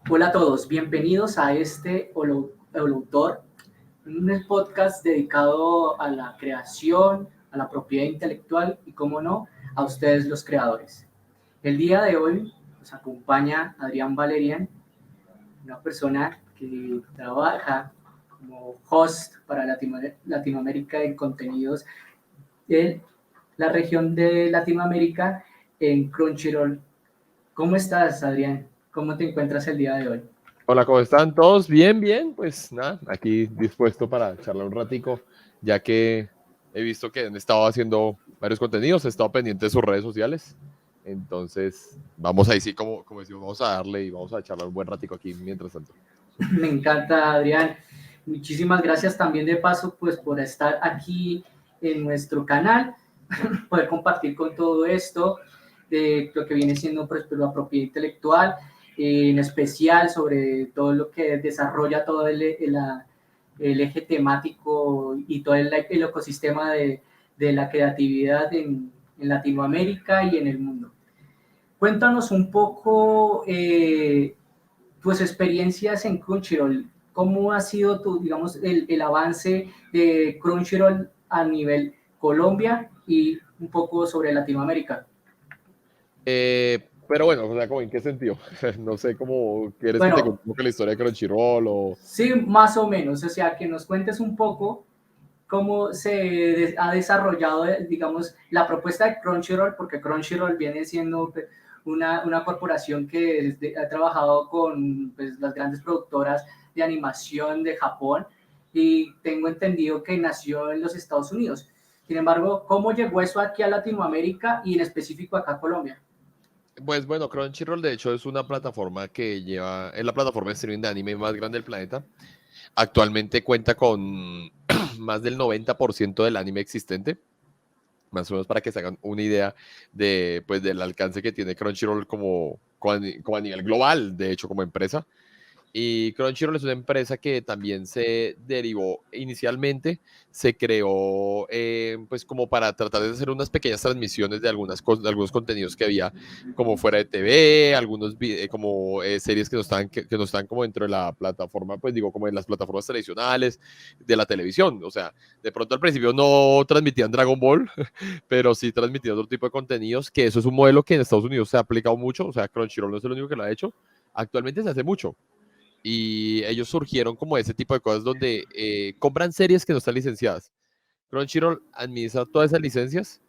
Hola a todos, bienvenidos a este Holoautor, un podcast dedicado a la creación, a la propiedad intelectual y, como no, a ustedes los creadores. El día de hoy nos acompaña Adrián Valerian, una persona que trabaja como host para Latinoamérica en contenidos de la región de Latinoamérica en Crunchyroll. ¿Cómo estás, Adrián? ¿Cómo te encuentras el día de hoy? Hola, ¿cómo están todos? Bien, bien, pues nada, aquí dispuesto para charlar un ratico, ya que he visto que han estado haciendo varios contenidos, he estado pendiente de sus redes sociales, entonces vamos ahí sí, como decimos, vamos a darle y vamos a charlar un buen ratico aquí mientras tanto. Me encanta, Adrián. Muchísimas gracias también de paso, pues, por estar aquí en nuestro canal, poder compartir con todo esto, de lo que viene siendo pues, la propiedad intelectual, en especial sobre todo lo que desarrolla todo el eje temático y todo el ecosistema de la creatividad en Latinoamérica y en el mundo. Cuéntanos un poco tus experiencias en Crunchyroll. ¿Cómo ha sido digamos, el avance de Crunchyroll a nivel Colombia y un poco sobre Latinoamérica? Pero bueno, o sea, ¿cómo, en qué sentido? No sé cómo quieres que te Bueno, cuente un poco la historia de Crunchyroll o... sí, más o menos, o sea, que nos cuentes un poco cómo ha desarrollado, digamos, la propuesta de Crunchyroll, porque Crunchyroll viene siendo una corporación que ha trabajado con pues, las grandes productoras de animación de Japón y tengo entendido que nació en los Estados Unidos. Sin embargo, ¿cómo llegó eso aquí a Latinoamérica y en específico acá a Colombia? Pues bueno, Crunchyroll de hecho es una plataforma que lleva, es la plataforma de streaming de anime más grande del planeta. Actualmente cuenta con más del 90% del anime existente, más o menos para que se hagan una idea de, pues, del alcance que tiene Crunchyroll como a nivel global, de hecho, como empresa. Y Crunchyroll es una empresa que también se derivó inicialmente, se creó pues como para tratar de hacer unas pequeñas transmisiones de de algunos contenidos que había como fuera de TV, algunos como series que no estaban como dentro de la plataforma, pues digo, como en las plataformas tradicionales de la televisión. O sea, de pronto al principio no transmitían Dragon Ball, pero sí transmitían otro tipo de contenidos, que eso es un modelo que en Estados Unidos se ha aplicado mucho. O sea, Crunchyroll no es el único que lo ha hecho. Actualmente se hace mucho y ellos surgieron como ese tipo de cosas donde compran series que no están licenciadas. Crunchyroll administra todas esas licencias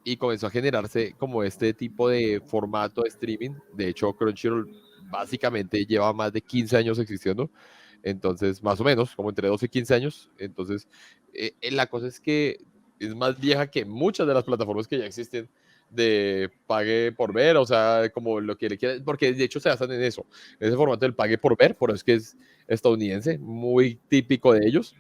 y comenzó a generarse como este tipo de formato de streaming. De hecho, Crunchyroll básicamente lleva más de 15 años existiendo, entonces más o menos, como entre 12 y 15 años. Entonces, la cosa es que es más vieja que muchas de las plataformas que ya existen de pague por ver, o sea, como lo que le quieran, porque de hecho se basan en eso, en ese formato del pague por ver, por eso es que es estadounidense, muy típico de ellos.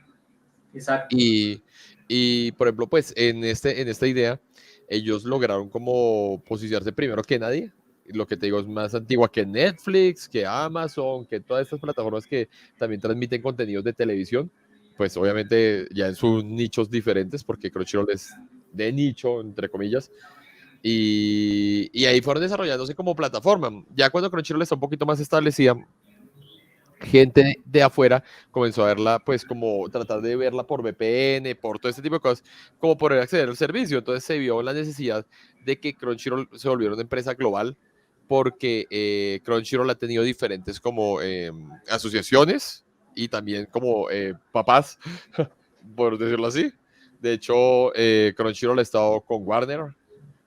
Exacto. Y, por ejemplo, pues en esta idea, ellos lograron como posicionarse primero que nadie. Lo que te digo es más antigua que Netflix, que Amazon, que todas estas plataformas que también transmiten contenidos de televisión. Pues obviamente ya en sus nichos diferentes, porque Crunchyroll es de nicho, entre comillas. Y ahí fueron desarrollándose como plataforma. Ya cuando Crunchyroll está un poquito más establecida, gente de afuera comenzó a verla, pues como tratar de verla por VPN, por todo este tipo de cosas, como poder acceder al servicio. Entonces se vio la necesidad de que Crunchyroll se volviera una empresa global, porque Crunchyroll ha tenido diferentes como asociaciones y también como papás, por decirlo así. De hecho, Crunchyroll ha estado con Warner,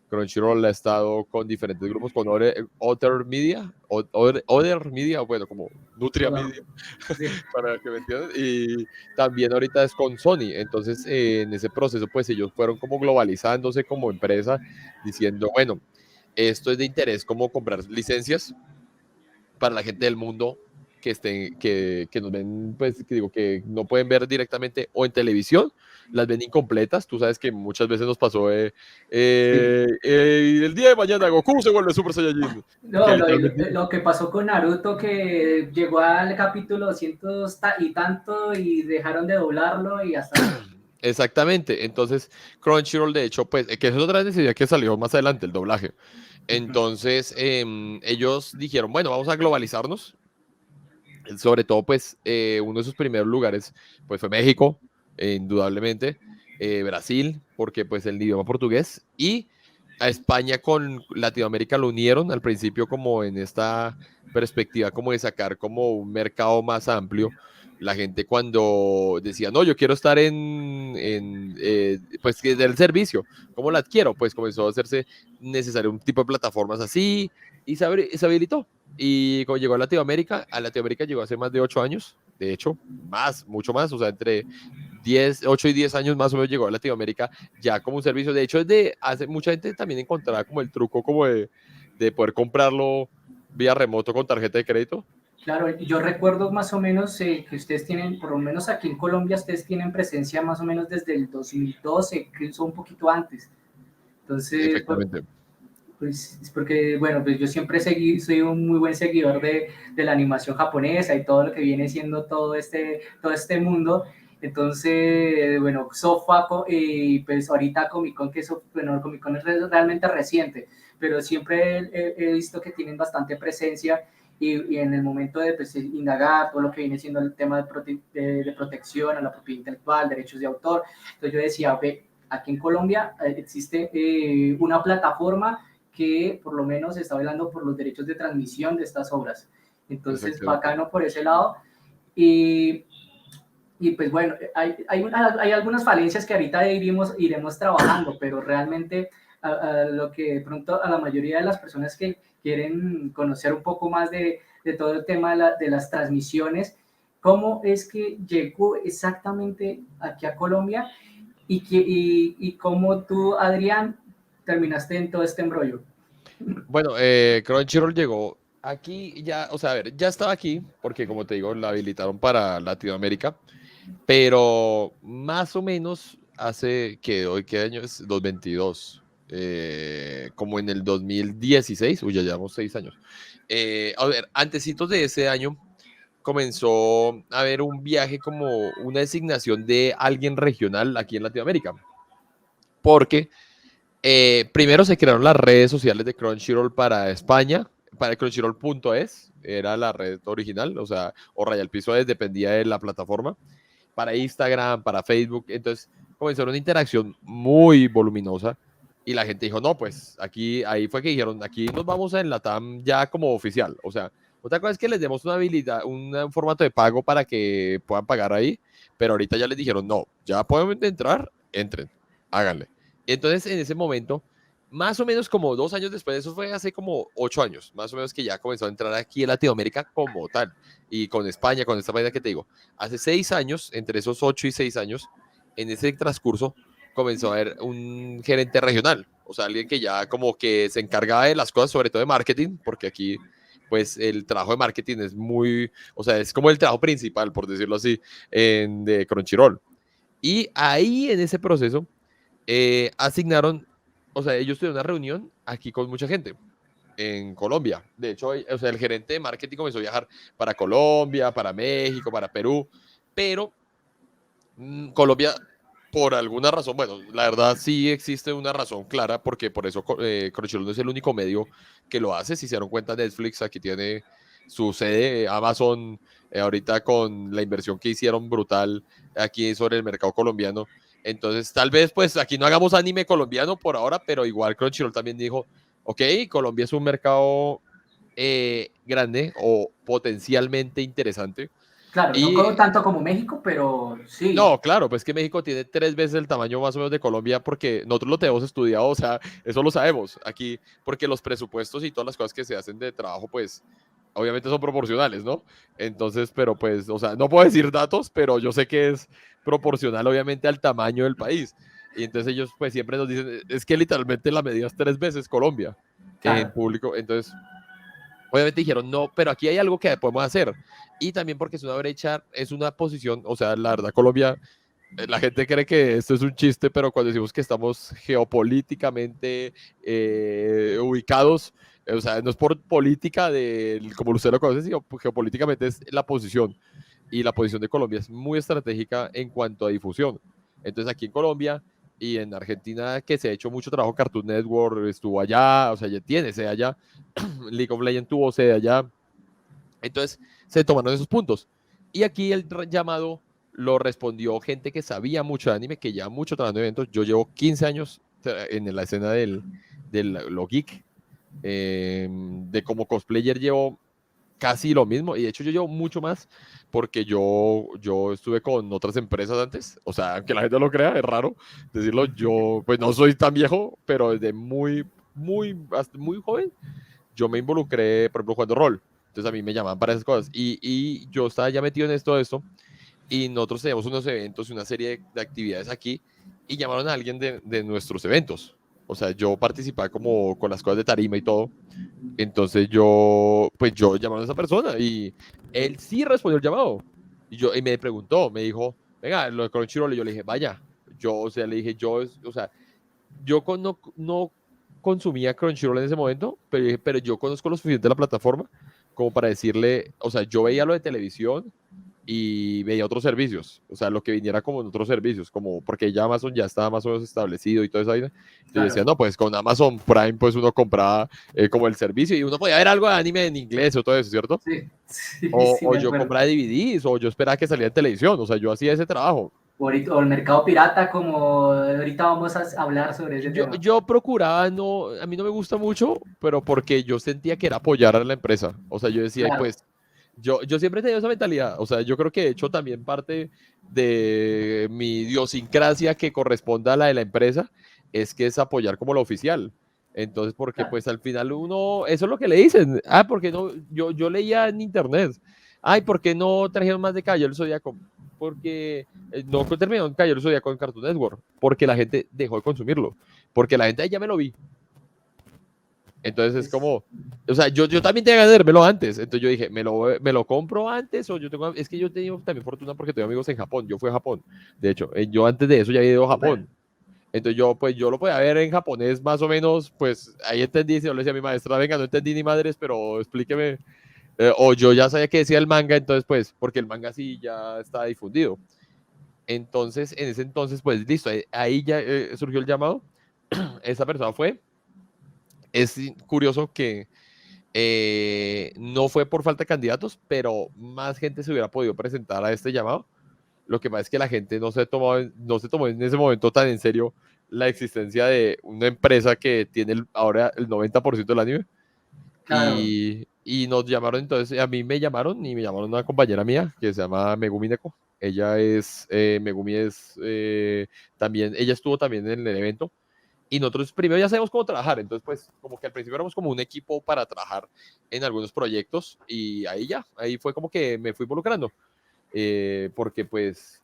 Crunchyroll ha estado con diferentes grupos, con Other Media, Other Media, bueno, como Nutria Media, Sí. para que me entiendan, y también ahorita es con Sony. Entonces, en ese proceso, pues ellos fueron como globalizándose como empresa, diciendo, bueno, esto es de interés como comprar licencias para la gente del mundo que nos ven, pues, que digo, que no pueden ver directamente o en televisión, las ven incompletas. Tú sabes que muchas veces nos pasó Sí. el día de mañana Goku se vuelve Super Saiyajin, que No, literalmente, lo que pasó con Naruto, que llegó al capítulo 200 y tanto y dejaron de doblarlo y hasta ahí. exactamente. Entonces, Crunchyroll, de hecho, pues, que eso es otra necesidad que salió más adelante, el doblaje. Entonces, ellos dijeron, bueno, vamos a globalizarnos. Sobre todo, pues, uno de sus primeros lugares, pues, fue México, indudablemente, Brasil, porque, pues, el idioma portugués, y a España con Latinoamérica lo unieron al principio como en esta perspectiva como de sacar como un mercado más amplio. La gente cuando decía, no, yo quiero estar pues, del servicio, ¿cómo la adquiero? Pues comenzó a hacerse necesario un tipo de plataformas así y se habilitó. Y cuando llegó a Latinoamérica llegó hace más de 8 años, de hecho, más, mucho más, o sea, entre 8 y 10 años más o menos llegó a Latinoamérica ya como un servicio. De hecho, mucha gente también encontraba como el truco como de poder comprarlo vía remoto con tarjeta de crédito. Claro, yo recuerdo más o menos que ustedes tienen, por lo menos aquí en Colombia, ustedes tienen presencia más o menos desde el 2012, incluso un poquito antes. Entonces, Efectivamente. pues es porque, bueno, pues yo siempre soy un muy buen seguidor de la animación japonesa y todo lo que viene siendo todo este mundo. Entonces, bueno, Sofaco y pues ahorita Comic Con, bueno, Comic Con es realmente reciente, pero siempre he visto que tienen bastante presencia y en el momento de pues, indagar todo lo que viene siendo el tema de protección a la propiedad intelectual, derechos de autor. Entonces yo decía, ve, aquí en Colombia existe una plataforma que por lo menos está hablando por los derechos de transmisión de estas obras. Entonces, Efectivamente. bacano por ese lado. Y, y pues bueno, hay algunas falencias que ahorita iremos trabajando, pero realmente a lo que de pronto a la mayoría de las personas que quieren conocer un poco más de todo el tema de las transmisiones, cómo es que llegó exactamente aquí a Colombia y cómo tú, Adrián, terminaste en todo este embrollo. Bueno, Crunchyroll llegó aquí ya, o sea, a ver, ya estaba aquí, porque como te digo, la habilitaron para Latinoamérica, pero más o menos hace, que hoy, ¿qué año es? 2022, como en el 2016, uy, ya llevamos 6 años. A ver, antecitos de ese año comenzó a haber un viaje como una designación de alguien regional aquí en Latinoamérica, porque primero se crearon las redes sociales de Crunchyroll para España, para Crunchyroll.es, era la red original, o sea, o Raya Piso es, dependía de la plataforma, para Instagram, para Facebook, entonces comenzó una interacción muy voluminosa y la gente dijo, no, pues aquí, ahí fue que dijeron, aquí nos vamos en la TAM ya como oficial, o sea, otra cosa es que les demos una habilidad, un formato de pago para que puedan pagar ahí, pero ahorita ya les dijeron, no, ya pueden entrar, entren, háganle. Entonces, en ese momento, más o menos como 2 años después, eso fue hace como 8 años, más o menos que ya comenzó a entrar aquí en Latinoamérica como tal, y con España, con esta vaina que te digo. Hace 6 años, entre esos 8 y 6 años, en ese transcurso comenzó a haber un gerente regional, o sea, alguien que ya como que se encargaba de las cosas, sobre todo de marketing, porque aquí pues el trabajo de marketing es muy, o sea, es como el trabajo principal, por decirlo así, de Crunchyroll. Y ahí en ese proceso asignaron, o sea, ellos tuvieron una reunión aquí con mucha gente en Colombia. De hecho, o sea, el gerente de marketing comenzó a viajar para Colombia, para México, para Perú, pero Colombia, por alguna razón, bueno, la verdad sí existe una razón clara, porque por eso Crunchyroll no es el único medio que lo hace. Si se dieron cuenta, Netflix aquí tiene su sede, Amazon, ahorita con la inversión que hicieron brutal aquí sobre el mercado colombiano. Entonces, tal vez, pues aquí no hagamos anime colombiano por ahora, pero igual Crunchyroll también dijo, ok, Colombia es un mercado grande o potencialmente interesante. Claro, no Y tanto como México, pero sí. no, claro, pues que México tiene 3 veces el tamaño más o menos de Colombia porque nosotros lo tenemos estudiado, o sea, eso lo sabemos aquí, porque los presupuestos y todas las cosas que se hacen de trabajo, pues obviamente son proporcionales, ¿no? Entonces, pero pues, o sea, no puedo decir datos, pero yo sé que es proporcional obviamente al tamaño del país. Y entonces ellos pues siempre nos dicen, es que literalmente la medida es 3 veces Colombia en Claro, público. Entonces, obviamente dijeron, no, pero aquí hay algo que podemos hacer. Y también porque es una brecha, es una posición, o sea, la verdad, Colombia la gente cree que esto es un chiste, pero cuando decimos que estamos geopolíticamente ubicados, o sea, no es por política como usted lo conoce, sino geopolíticamente es la posición. Y la posición de Colombia es muy estratégica en cuanto a difusión. Entonces, aquí en Colombia y en Argentina, que se ha hecho mucho trabajo, Cartoon Network estuvo allá, o sea, ya tiene sede allá, League of Legends tuvo sede allá. Entonces, se tomaron esos puntos. Y aquí el llamado lo respondió gente que sabía mucho de anime, que lleva mucho trabajando en eventos. Yo llevo 15 años en la escena del lo geek. De como cosplayer llevo casi lo mismo, y de hecho yo llevo mucho más porque yo estuve con otras empresas antes, o sea, aunque la gente no lo crea, es raro decirlo, yo pues no soy tan viejo, pero desde hasta muy joven, yo me involucré, por ejemplo, jugando rol, entonces a mí me llamaban para esas cosas, y yo estaba ya metido en esto, y nosotros teníamos unos eventos y una serie de actividades aquí, y llamaron a alguien de nuestros eventos, o sea, yo participaba como con las cosas de tarima y todo, entonces pues yo llamaron a esa persona y él sí respondió el llamado. Y me preguntó, me dijo, venga, lo de Crunchyroll, y yo le dije, vaya, o sea, le dije, o sea, no consumía Crunchyroll en ese momento, pero yo conozco lo suficiente de la plataforma como para decirle, o sea, yo veía lo de televisión y veía otros servicios, o sea, lo que viniera como en otros servicios, como porque ya Amazon ya estaba más o menos establecido y todo eso. Entonces yo decía, Claro. no, pues con Amazon Prime, pues uno compraba como el servicio y uno podía ver algo de anime en inglés o todo eso, ¿cierto? Sí, sí, O, sí, o me yo acuerdo. compraba DVDs, o yo esperaba que saliera en televisión, o sea, yo hacía ese trabajo. O el mercado pirata, como ahorita vamos a hablar sobre ese tema. Yo procuraba, no, a mí no me gusta mucho, pero porque yo sentía que era apoyar a la empresa. O sea, yo decía, Claro, pues, yo siempre he tenido esa mentalidad. O sea, yo creo que de hecho también parte de mi idiosincrasia que corresponda a la de la empresa es que es apoyar como la oficial. Entonces, porque claro. pues al final uno, eso es lo que le dicen. Ah, porque no, yo leía en internet. Ay, ¿por qué no trajeron más de Caballero del Zodíaco? Porque no terminaron Caballero del Zodíaco en Cartoon Network. Porque la gente dejó de consumirlo. Porque la gente ahí ya me lo vi. Entonces es Es, como, o sea, yo también tenía que dármelo antes. Entonces yo dije, me lo compro antes o es que yo he tenido también fortuna porque tengo amigos en Japón. Yo fui a Japón. De hecho, yo antes de eso ya había ido a súper. Japón. Entonces pues yo lo podía ver en japonés más o menos, pues ahí entendí, si yo le decía a mi maestra, venga, no entendí ni madres, pero explíqueme. O yo ya sabía que decía el manga, entonces pues, porque el manga sí ya está difundido. Entonces, en ese entonces, pues listo, ahí ya surgió el llamado. Esa persona fue. Es curioso que no fue por falta de candidatos, pero más gente se hubiera podido presentar a este llamado. Lo que pasa es que la gente no se tomó en ese momento tan en serio la existencia de una empresa que tiene ahora el 90% del anime. Claro. Y nos llamaron, entonces a mí me llamaron y me llamaron una compañera mía que se llama Megumi Neko. Megumi es también, ella estuvo también en el evento y nosotros primero ya sabemos cómo trabajar, entonces pues como que al principio éramos como un equipo para trabajar en algunos proyectos y ahí fue como que me fui involucrando, porque pues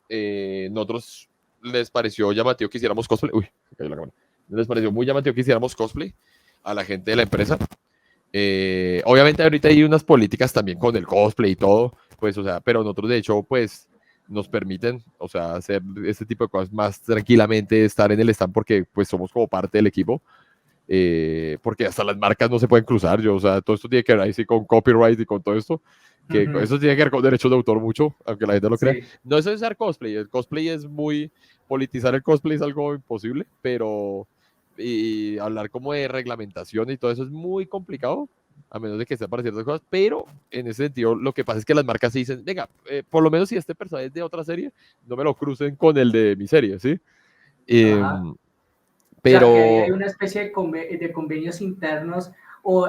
nosotros les pareció llamativo que hiciéramos cosplay, uy, se cayó la cámara. Les pareció muy llamativo que hiciéramos cosplay a la gente de la empresa. Obviamente ahorita hay unas políticas también con el cosplay y todo, pues o sea, pero nosotros de hecho pues nos permiten, o sea, hacer este tipo de cosas más tranquilamente, estar en el stand porque pues somos como parte del equipo, porque hasta las marcas no se pueden cruzar, o sea, todo esto tiene que ver ahí sí con copyright y con todo esto, que Ujú. eso tiene que ver con derechos de autor mucho, aunque la gente no lo crea. Sí, No es usar cosplay, el cosplay es muy, politizar el cosplay es algo imposible, pero y hablar como de reglamentación y todo eso es muy complicado, a menos de que sea para ciertas cosas, pero en ese sentido lo que pasa es que las marcas sí dicen, venga, por lo menos si este personaje es de otra serie, no me lo crucen con el de mi serie, ¿sí? Eh, ajá. O sea, que ahí hay pero una especie de convenios internos, o,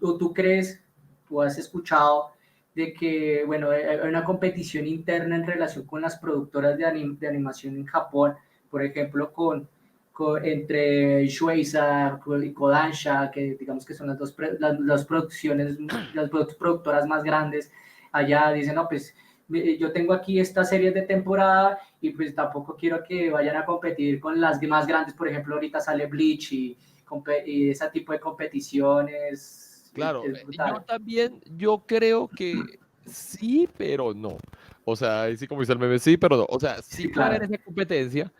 o tú crees, tú has escuchado de que, bueno, hay una competición interna en relación con las productoras de animación en Japón, por ejemplo, entre Shueisha y Kodansha, que digamos que son las producciones, las productoras más grandes, allá dicen, no, pues yo tengo aquí estas series de temporada y pues tampoco quiero que vayan a competir con las más grandes, por ejemplo, ahorita sale Bleach y ese tipo de competiciones claro, es yo brutal. también, yo creo que sí, pero no. O sea, ahí sí como dice el meme, sí, pero no. O sea, sí Sí, puede haber claro. esa competencia,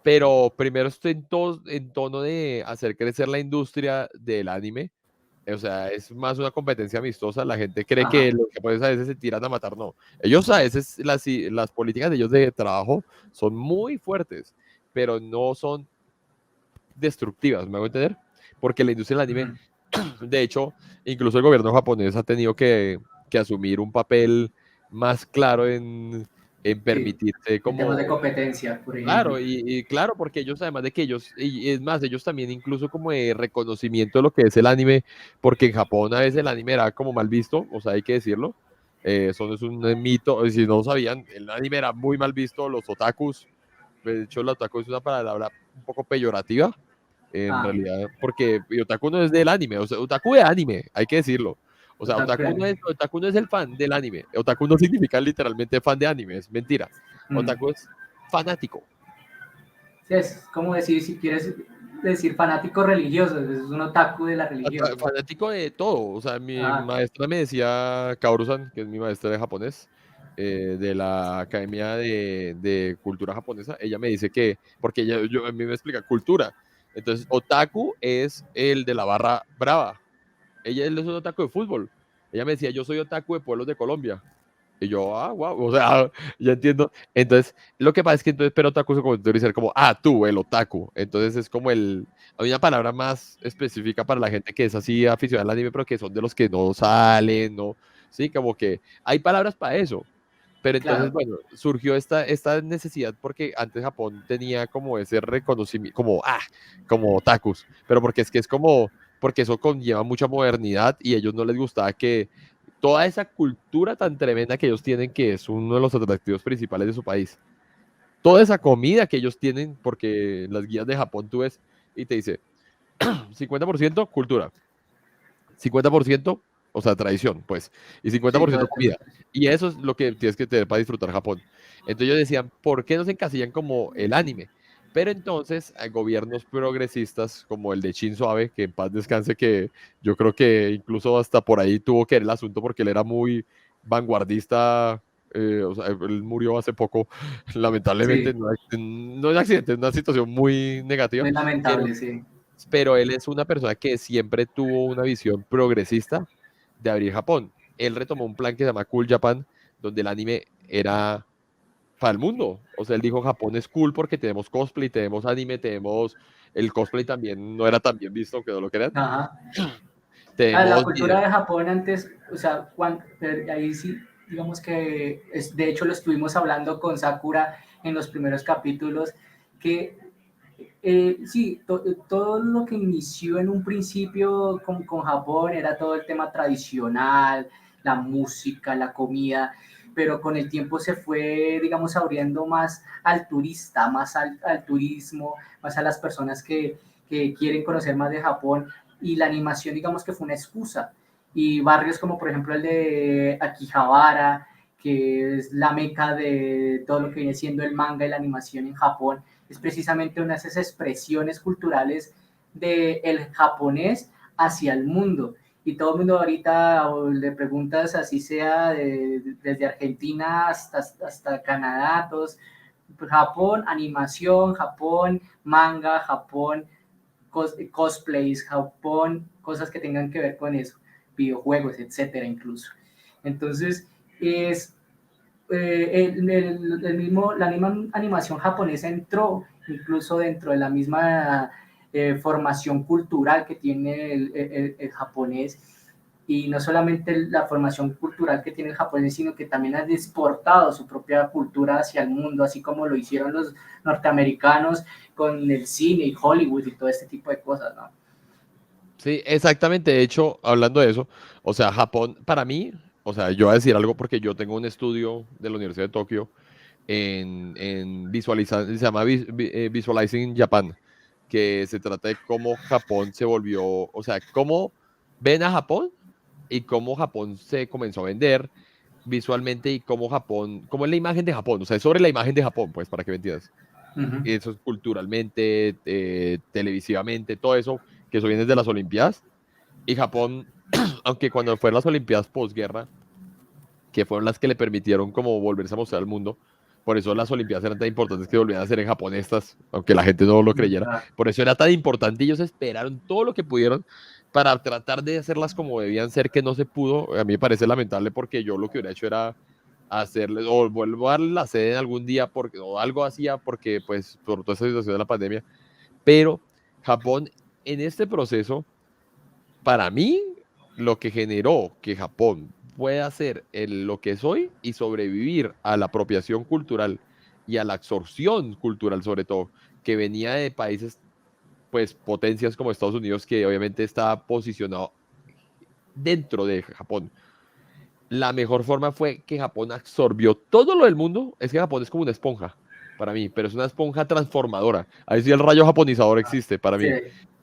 pero primero estoy en tono de hacer crecer la industria del anime. O sea, es más una competencia amistosa. La gente cree que Ajá. los japoneses a veces se tiran a matar. No. Ellos a veces, las políticas de ellos de trabajo son muy fuertes, pero no son destructivas, ¿me hago entender? Porque la industria del anime, Uh-huh. de hecho, incluso el gobierno japonés ha tenido que que asumir un papel más claro en Sí, permitirse en temas de como. competencia, por Claro, ejemplo. y claro, porque ellos, además de que ellos, y es más, ellos también incluso como de reconocimiento de lo que es el anime, porque en Japón a veces el anime era como mal visto, o sea, hay que decirlo, eso no es un mito, si no lo sabían, el anime era muy mal visto, los otakus, de hecho el otaku es una palabra un poco peyorativa, en Ah, realidad, porque y otaku no es del anime, o sea, otaku de anime, hay que decirlo. O sea, otaku de anime. otaku no es el fan del anime. Otaku no significa literalmente fan de anime, es mentira. Mm. Otaku es fanático. Sí, es como decir, si quieres decir fanático religioso, es un otaku de la religión. Fanático de todo. O sea, mi Ah, maestra me decía, Kaoru-san, que es mi maestra de japonés, de la Academia de Cultura Japonesa, ella me dice que, porque a mí me explica cultura. Entonces, otaku es el de la barra brava. Él es un otaku de fútbol. Ella me decía, yo soy otaku de pueblos de Colombia. Y yo, wow, o sea, ya entiendo. Entonces, lo que pasa es que entonces, pero otaku se convierte como, tú, el otaku. Entonces es como hay una palabra más específica para la gente que es así aficionada al anime, pero que son de los que no salen, ¿no? Sí, como que hay palabras para eso. Pero entonces, claro, bueno, surgió esta necesidad porque antes Japón tenía como ese reconocimiento, como otakus, pero porque es que es como, porque eso conlleva mucha modernidad y a ellos no les gustaba que toda esa cultura tan tremenda que ellos tienen, que es uno de los atractivos principales de su país, toda esa comida que ellos tienen, porque en las guías de Japón tú ves y te dice 50% cultura, 50%, o sea, tradición, pues, y sí, todo 50% el tema. comida. Y eso es lo que tienes que tener para disfrutar Japón. Entonces ellos decían, ¿por qué no se encasillan como el anime? Pero entonces hay gobiernos progresistas como el de Shinzo Abe, que en paz descanse, que yo creo que incluso hasta por ahí tuvo que ver el asunto porque él era muy vanguardista, o sea, él murió hace poco, lamentablemente, Sí, no es accidente, es una situación muy negativa, muy pero lamentable, sí. él es una persona que siempre tuvo una visión progresista de abrir Japón. Él retomó un plan que se llama Cool Japan, donde el anime era para el mundo. O sea, él dijo, Japón es cool porque tenemos cosplay, tenemos anime, tenemos. El cosplay también no era tan bien visto, aunque no lo crean. Ajá. La Tenemos cultura video. de Japón antes, o sea, ahí sí, digamos que, de hecho lo estuvimos hablando con Sakura en los primeros capítulos, que sí, todo lo que inició en un principio con Japón era todo el tema tradicional, la música, la comida, pero con el tiempo se fue, digamos, abriendo más al turista, más al turismo, más a las personas que quieren conocer más de Japón, y la animación, digamos que fue una excusa. Y barrios como por ejemplo el de Akihabara, que es la meca de todo lo que viene siendo el manga y la animación en Japón, es precisamente una de esas expresiones culturales del japonés hacia el mundo. Y todo el mundo ahorita le preguntas, así sea desde Argentina hasta Canadá, todos, pues, Japón, animación, Japón, manga, Japón, cosplays, Japón, cosas que tengan que ver con eso, videojuegos, etcétera, incluso. Entonces, es la misma animación japonesa entró incluso dentro de la misma formación cultural que tiene el japonés, y no solamente la formación cultural que tiene el japonés, sino que también ha exportado su propia cultura hacia el mundo, así como lo hicieron los norteamericanos con el cine y Hollywood y todo este tipo de cosas, ¿no? Sí, exactamente. De hecho, hablando de eso, o sea, Japón, para mí, o sea, yo voy a decir algo porque yo tengo un estudio de la Universidad de Tokio en visualizar, se llama Visualizing Japan, que se trata de cómo Japón se volvió, o sea, cómo ven a Japón y cómo Japón se comenzó a vender visualmente y cómo es la imagen de Japón, o sea, es sobre la imagen de Japón, pues, para que me entiendas. Uh -huh. Eso es culturalmente, televisivamente, todo eso, que eso viene de las Olimpiadas. Y Japón, aunque cuando fueron las Olimpiadas posguerra, que fueron las que le permitieron como volverse a mostrar al mundo. Por eso las Olimpiadas eran tan importantes que volvían a ser en Japón estas, aunque la gente no lo creyera. Ah, Por eso era tan importante y ellos esperaron todo lo que pudieron para tratar de hacerlas como debían ser, que no se pudo. A mí me parece lamentable porque yo lo que hubiera hecho era hacerles o vuelvo a darle la sede en algún día porque, o algo hacía porque pues por toda esa situación de la pandemia. Pero Japón en este proceso, para mí, lo que generó que Japón pueda ser lo que soy y sobrevivir a la apropiación cultural y a la absorción cultural, sobre todo, que venía de países, pues, potencias como Estados Unidos, que obviamente está posicionado dentro de Japón. La mejor forma fue que Japón absorbió todo lo del mundo. Es que Japón es como una esponja para mí, pero es una esponja transformadora. Ahí sí el rayo japonizador existe para Sí, mí.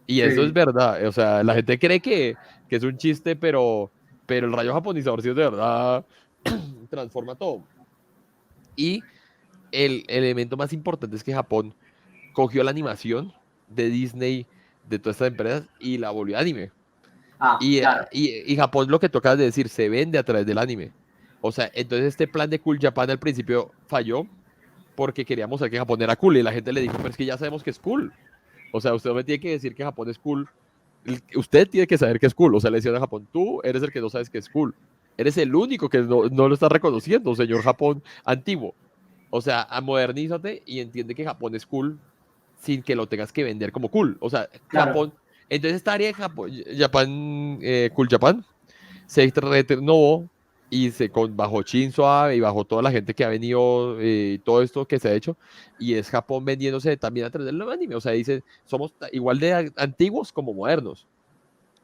Y eso es sí, verdad. O sea, la gente cree que es un chiste, pero el rayo japonizador sí es de verdad, transforma todo. Y el elemento más importante es que Japón cogió la animación de Disney, de todas estas empresas, y la volvió anime. ah, claro, Y Japón, lo que toca de decir, se vende a través del anime. O sea, entonces este plan de Cool Japan al principio falló porque queríamos saber que Japón era cool y la gente le dijo, pero es que ya sabemos que es cool. O sea, usted no me tiene que decir que Japón es cool. Usted tiene que saber que es cool. O sea, le decían a Japón, tú eres el que no sabes que es cool. Eres el único que no lo está reconociendo, señor Japón antiguo. O sea, modernízate y entiende que Japón es cool sin que lo tengas que vender como cool. O sea, claro. Japón. Entonces esta área de Japón, Japan, Cool Japan, se renovó y bajo Shinzo Abe y bajo toda la gente que ha venido, todo esto que se ha hecho, y es Japón vendiéndose también a través del anime. O sea, dice, somos igual de antiguos como modernos.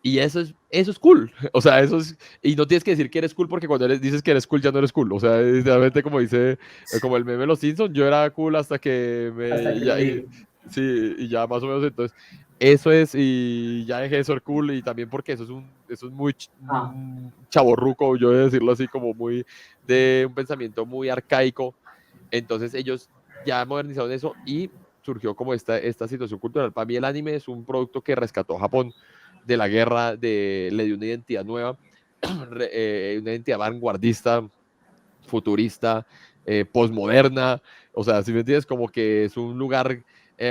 Y eso es cool. O sea, eso es. Y no tienes que decir que eres cool porque cuando dices que eres cool ya no eres cool. O sea, literalmente como dice, como el meme de los Simpsons, yo era cool hasta que Hasta que sí, y ya más o menos entonces. Eso es, y ya dejé de ser cool, y también porque eso es muy ah, chavorruco, yo voy a decirlo así, como muy de un pensamiento muy arcaico. Entonces ellos ya modernizaron eso y surgió como esta situación cultural. Para mí el anime es un producto que rescató a Japón de la guerra, le dio una identidad nueva, una identidad vanguardista, futurista, posmoderna. O sea, si me entiendes, como que es un lugar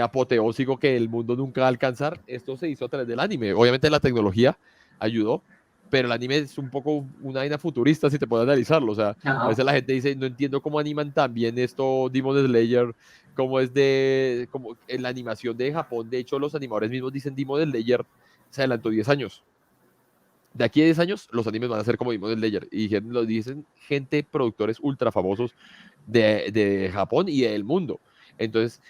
apoteósico que el mundo nunca va a alcanzar. Esto se hizo a través del anime. Obviamente la tecnología ayudó, pero el anime es un poco una vaina futurista si te puedes analizarlo. O sea, a ajá. veces la gente dice, no entiendo cómo animan tan bien esto Demon Slayer, como es como en la animación de Japón. De hecho, los animadores mismos dicen Demon Slayer se adelantó 10 años. De aquí a 10 años, los animes van a ser como Demon Slayer. Y lo dicen gente, productores ultra famosos de Japón y del mundo. Entonces,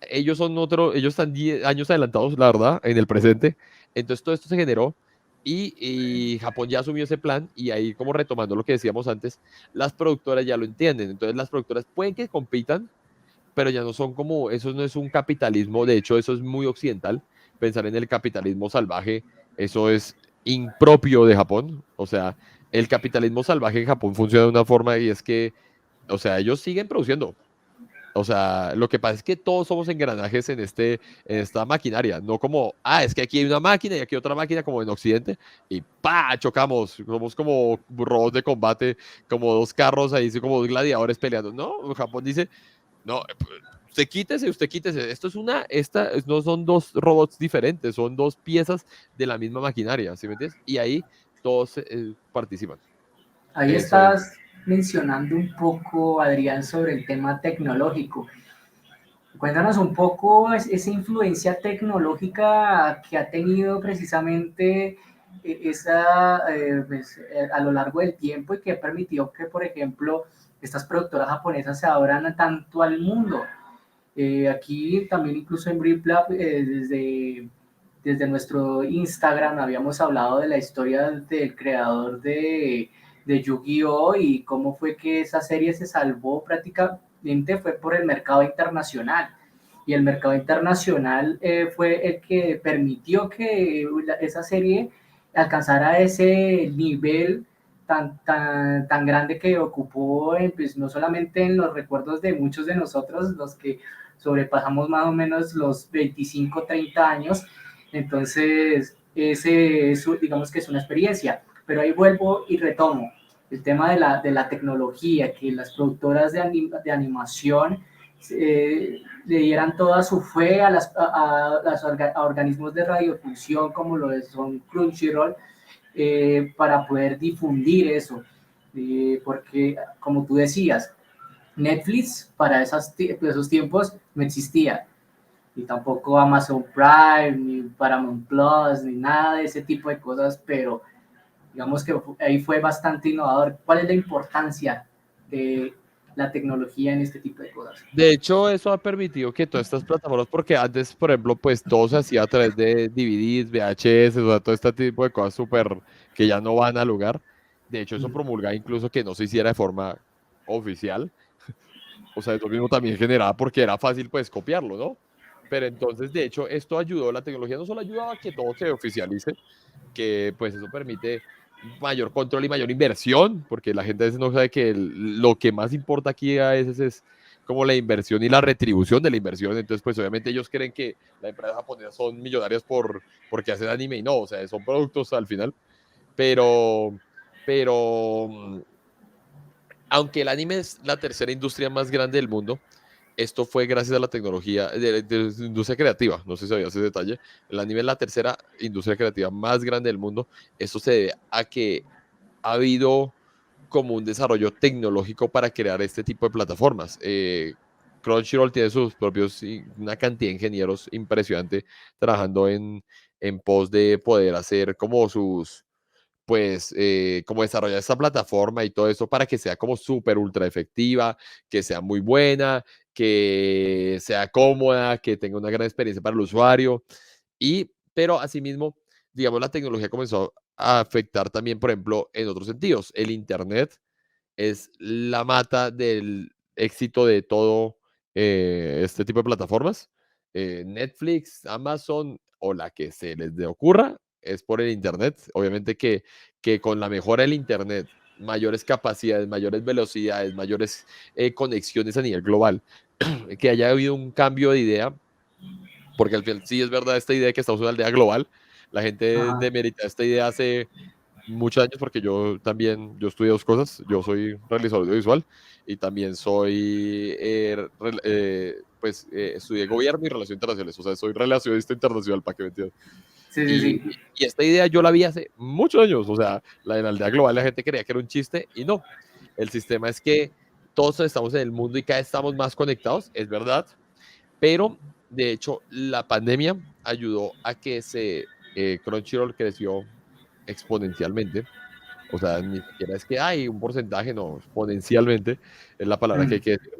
ellos están 10 años adelantados, la verdad, en el presente. Entonces, todo esto se generó y Japón ya asumió ese plan. Y ahí, como retomando lo que decíamos antes, las productoras ya lo entienden. Entonces, las productoras pueden que compitan, pero ya no son como, eso no es un capitalismo, de hecho eso es muy occidental, pensar en el capitalismo salvaje, eso es impropio de Japón. O sea, el capitalismo salvaje en Japón funciona de una forma y es que, o sea, ellos siguen produciendo. O sea, lo que pasa es que todos somos engranajes en esta maquinaria, no como, es que aquí hay una máquina y aquí otra máquina como en Occidente y ¡pa! Chocamos, somos como robots de combate, como dos carros ahí, como dos gladiadores peleando. No, Japón dice, no, usted quítese. No son dos robots diferentes, son dos piezas de la misma maquinaria, ¿sí me entiendes? Y ahí todos participan. Ahí Eso es. estás mencionando un poco, Adrián, sobre el tema tecnológico. Cuéntanos un poco esa influencia tecnológica que ha tenido precisamente a lo largo del tiempo y que ha permitido que, por ejemplo, estas productoras japonesas se abran tanto al mundo. Aquí también incluso en BriefLab, desde nuestro Instagram habíamos hablado de la historia del creador de Yu-Gi-Oh! Y cómo fue que esa serie se salvó prácticamente fue por el mercado internacional. Y el mercado internacional fue el que permitió que esa serie alcanzara ese nivel tan grande que ocupó, pues, no solamente en los recuerdos de muchos de nosotros, los que sobrepasamos más o menos los 25, 30 años. Entonces, digamos que es una experiencia. Pero ahí vuelvo y retomo el tema de la tecnología, que las productoras de animación le dieran toda su fe a organismos de radiofusión como lo son Crunchyroll, para poder difundir eso. Porque, como tú decías, Netflix para esos tiempos no existía, y tampoco Amazon Prime, ni Paramount Plus, ni nada de ese tipo de cosas, pero Digamos que ahí fue bastante innovador. ¿Cuál es la importancia de la tecnología en este tipo de cosas? De hecho, eso ha permitido que todas estas plataformas, porque antes, por ejemplo, pues todo se hacía a través de DVDs, VHS, o sea, todo este tipo de cosas súper que ya no van al lugar. De hecho, eso promulga incluso que no se hiciera de forma oficial. O sea, eso mismo también generaba porque era fácil, pues, copiarlo, ¿no? Pero entonces, de hecho, esto ayudó, la tecnología no solo ayudaba a que todo se oficialice, que pues eso permite mayor control y mayor inversión, porque la gente a veces no sabe que lo que más importa aquí a veces es como la inversión y la retribución de la inversión. Entonces, pues obviamente ellos creen que las empresas japonesas son millonarias porque hacen anime y no, o sea, son productos al final. Pero, pero aunque el anime es la tercera industria más grande del mundo, esto fue gracias a la tecnología de la industria creativa. No sé si sabías ese detalle. El anime es la tercera industria creativa más grande del mundo. Esto se debe a que ha habido como un desarrollo tecnológico para crear este tipo de plataformas. Crunchyroll tiene sus propios, una cantidad de ingenieros impresionante trabajando en pos de poder hacer como sus, pues, como desarrollar esta plataforma y todo eso para que sea como súper ultra efectiva, que sea muy buena, que sea cómoda, que tenga una gran experiencia para el usuario. Pero asimismo, digamos, la tecnología comenzó a afectar también, por ejemplo, en otros sentidos. El Internet es la mata del éxito de todo este tipo de plataformas. Netflix, Amazon o la que se les ocurra es por el Internet. Obviamente que con la mejora del Internet, mayores capacidades, mayores velocidades, mayores conexiones a nivel global, que haya habido un cambio de idea, porque al final sí es verdad esta idea de que estamos en una aldea global. La gente Ajá. demerita esta idea hace muchos años porque yo estudié dos cosas. Yo soy realizador audiovisual y también soy, estudié gobierno y relaciones internacionales. O sea, soy relacionista internacional, para que me entiendan. Sí, sí, Y, sí. y esta idea yo la vi hace muchos años. O sea, la de la aldea global, la gente creía que era un chiste y no. El sistema es que todos estamos en el mundo y cada vez estamos más conectados, es verdad, pero de hecho la pandemia ayudó a que Crunchyroll creció exponencialmente. O sea, ni siquiera es que hay un porcentaje, no, exponencialmente es la palabra que hay Mm. que decir.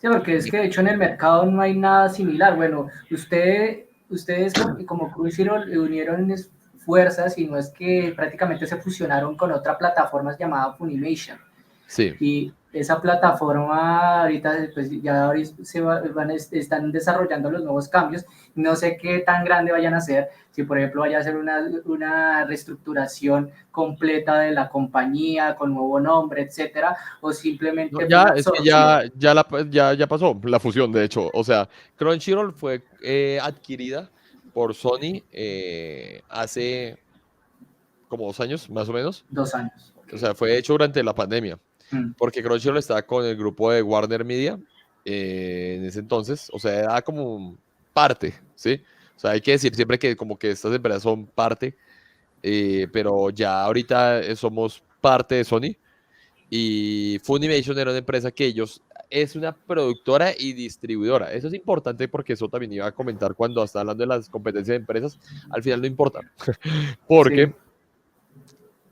Sí, porque es que de hecho en el mercado no hay nada similar. Bueno, ustedes como Crunchyroll unieron fuerzas y no es que prácticamente se fusionaron con otra plataforma llamada Funimation. Sí, Y esa plataforma ahorita pues ya están desarrollando los nuevos cambios. No sé qué tan grande vayan a ser, si por ejemplo vaya a ser una reestructuración completa de la compañía con nuevo nombre, etcétera, o no, simplemente fue ya, una es que absorción. ya pasó la fusión, de hecho. O sea, Crunchyroll fue adquirida por Sony hace como 2 años, más o menos. 2 años. O Okay. sea, fue hecho durante la pandemia, Mm. porque Crunchyroll estaba con el grupo de Warner Media en ese entonces. O sea, era como parte, ¿sí? O sea, hay que decir siempre que como que estas empresas son parte, pero ya ahorita somos parte de Sony. Y Funimation era una empresa que ellos es una productora y distribuidora. Eso es importante porque eso también iba a comentar cuando estaba hablando de las competencias de empresas. Al final no importa, Sí. porque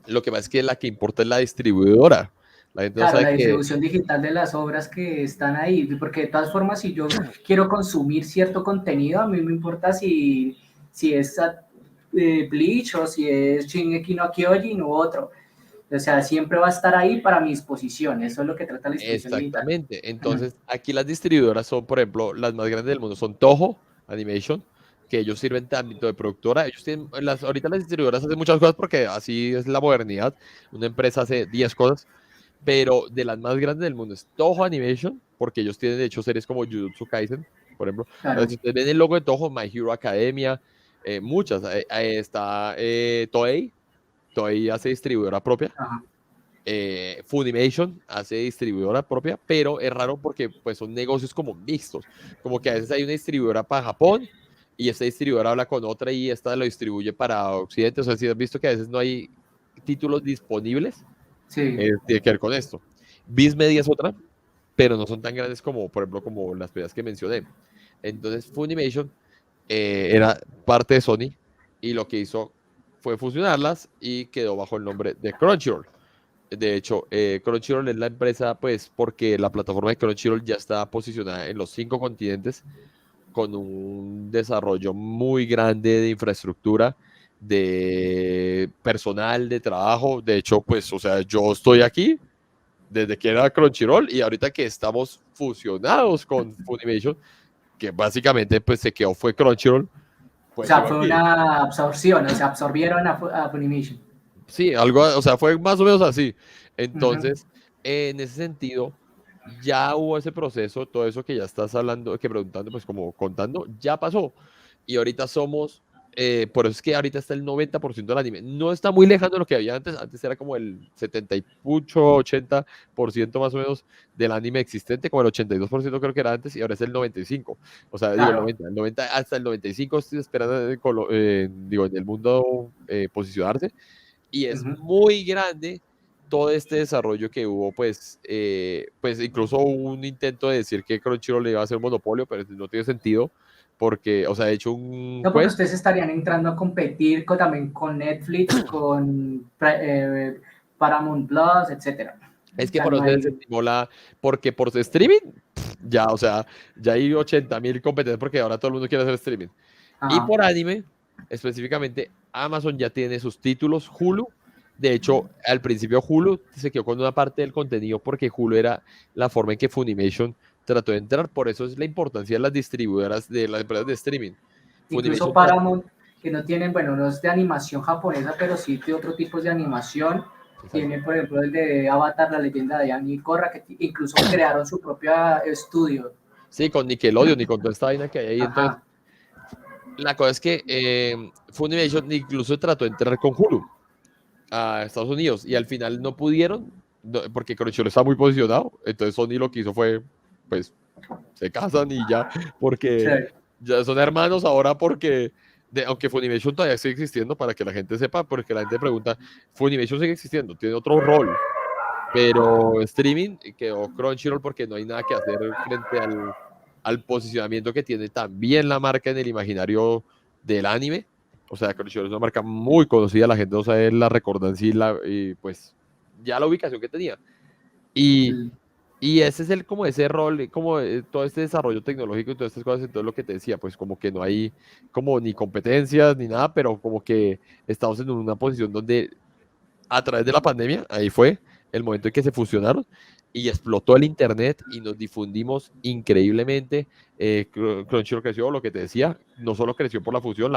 lo que pasa es que la que importa es la distribuidora. La gente no Claro, sabe la que distribución digital de las obras que están ahí, porque de todas formas, si yo quiero consumir cierto contenido, a mí me importa si es Bleach o si es Shingeki no Kyojin u otro. O sea, siempre va a estar ahí para mi disposición. Eso es lo que trata la distribución digital. exactamente. Entonces, aquí las distribuidoras son, por ejemplo, las más grandes del mundo. Son Toho Animation, que ellos sirven también de productora. Ellos tienen, ahorita las distribuidoras hacen muchas cosas porque así es la modernidad. Una empresa hace 10 cosas, pero de las más grandes del mundo es Toho Animation, porque ellos tienen de hecho series como Jujutsu Kaisen, por ejemplo. Claro. Si ustedes ven el logo de Toho, My Hero Academia, muchas. Ahí está Toei. Toei hace distribuidora propia. Ajá. Funimation hace distribuidora propia, pero es raro porque pues son negocios como mixtos, como que a veces hay una distribuidora para Japón y esta distribuidora habla con otra y esta lo distribuye para Occidente. O sea, si has visto que a veces no hay títulos disponibles, Sí. tiene que ver con esto. Viz Media es otra, pero no son tan grandes como, por ejemplo, como las primeras que mencioné. Entonces, Funimation era parte de Sony y lo que hizo fue fusionarlas y quedó bajo el nombre de Crunchyroll. De hecho, Crunchyroll es la empresa, pues, porque la plataforma de Crunchyroll ya está posicionada en los 5 continentes con un desarrollo muy grande de infraestructura, de personal, de trabajo. De hecho, pues, o sea, yo estoy aquí desde que era Crunchyroll y ahorita que estamos fusionados con Funimation, que básicamente pues se quedó fue Crunchyroll, O pues sea, sigo fue aquí. una absorción, o sea, absorbieron a Funimation. Sí, algo, o sea, fue más o menos así. Ujú. Entonces, en ese sentido, ya hubo ese proceso, todo eso que ya estás hablando, que preguntando, pues como contando, ya pasó. Y ahorita somos, por eso es que ahorita está el 90% del anime. No está muy lejano de lo que había antes. Antes era como el 70 y mucho, 80% más o menos del anime existente, como el 82% creo que era antes, y ahora es el 95%. O sea, digo Claro. el 90 hasta el 95% estoy esperando, digo, en el mundo posicionarse y es Ujú. muy grande todo este desarrollo que hubo, pues incluso hubo un intento de decir que Crunchyroll le iba a hacer un monopolio, pero no tiene sentido, porque, o sea, de hecho un No, porque juez, ustedes estarían entrando a competir también con Netflix, con Paramount Plus, etcétera. es O que sea, por no eso se hay. desestimó porque por streaming, ya, o sea, ya hay 80.000 competencias porque ahora todo el mundo quiere hacer streaming. Y Ajá. por anime, específicamente, Amazon ya tiene sus títulos, Hulu. De hecho, al principio Hulu se quedó con una parte del contenido porque Hulu era la forma en que Funimation trató de entrar. Por eso es la importancia de las distribuidoras, de las empresas de streaming. Incluso Funimation trató... Paramount, que no tienen, bueno, no es de animación japonesa, pero sí de otro tipo de animación. Exacto. Tienen, por ejemplo, el de Avatar, la leyenda de Aang y Korra, que incluso crearon su propio estudio. Sí, con Nickelodeon y con toda esta vaina que hay ahí. Entonces, Ajá, la cosa es que Funimation incluso trató de entrar con Hulu a Estados Unidos y al final no pudieron porque Crunchyroll está muy posicionado. Entonces Sony lo que hizo fue, pues, se casan y ya, sí, porque ya son hermanos ahora porque, aunque Funimation todavía sigue existiendo, para que la gente sepa, porque la gente pregunta, Funimation sigue existiendo, tiene otro rol, pero streaming quedó Crunchyroll porque no hay nada que hacer frente al posicionamiento que tiene también la marca en el imaginario del anime. O sea, Crunchyroll es una marca muy conocida, la gente no sabe la recordancia y pues ya la ubicación que tenía. Y, y ese es el como ese rol, como todo este desarrollo tecnológico y todas estas cosas, entonces lo que te decía, pues como que no hay como ni competencias ni nada, pero como que estamos en una posición donde a través de la pandemia, ahí fue el momento en que se fusionaron y explotó el internet y nos difundimos increíblemente. Crunchyroll creció, lo que te decía, no solo creció por la fusión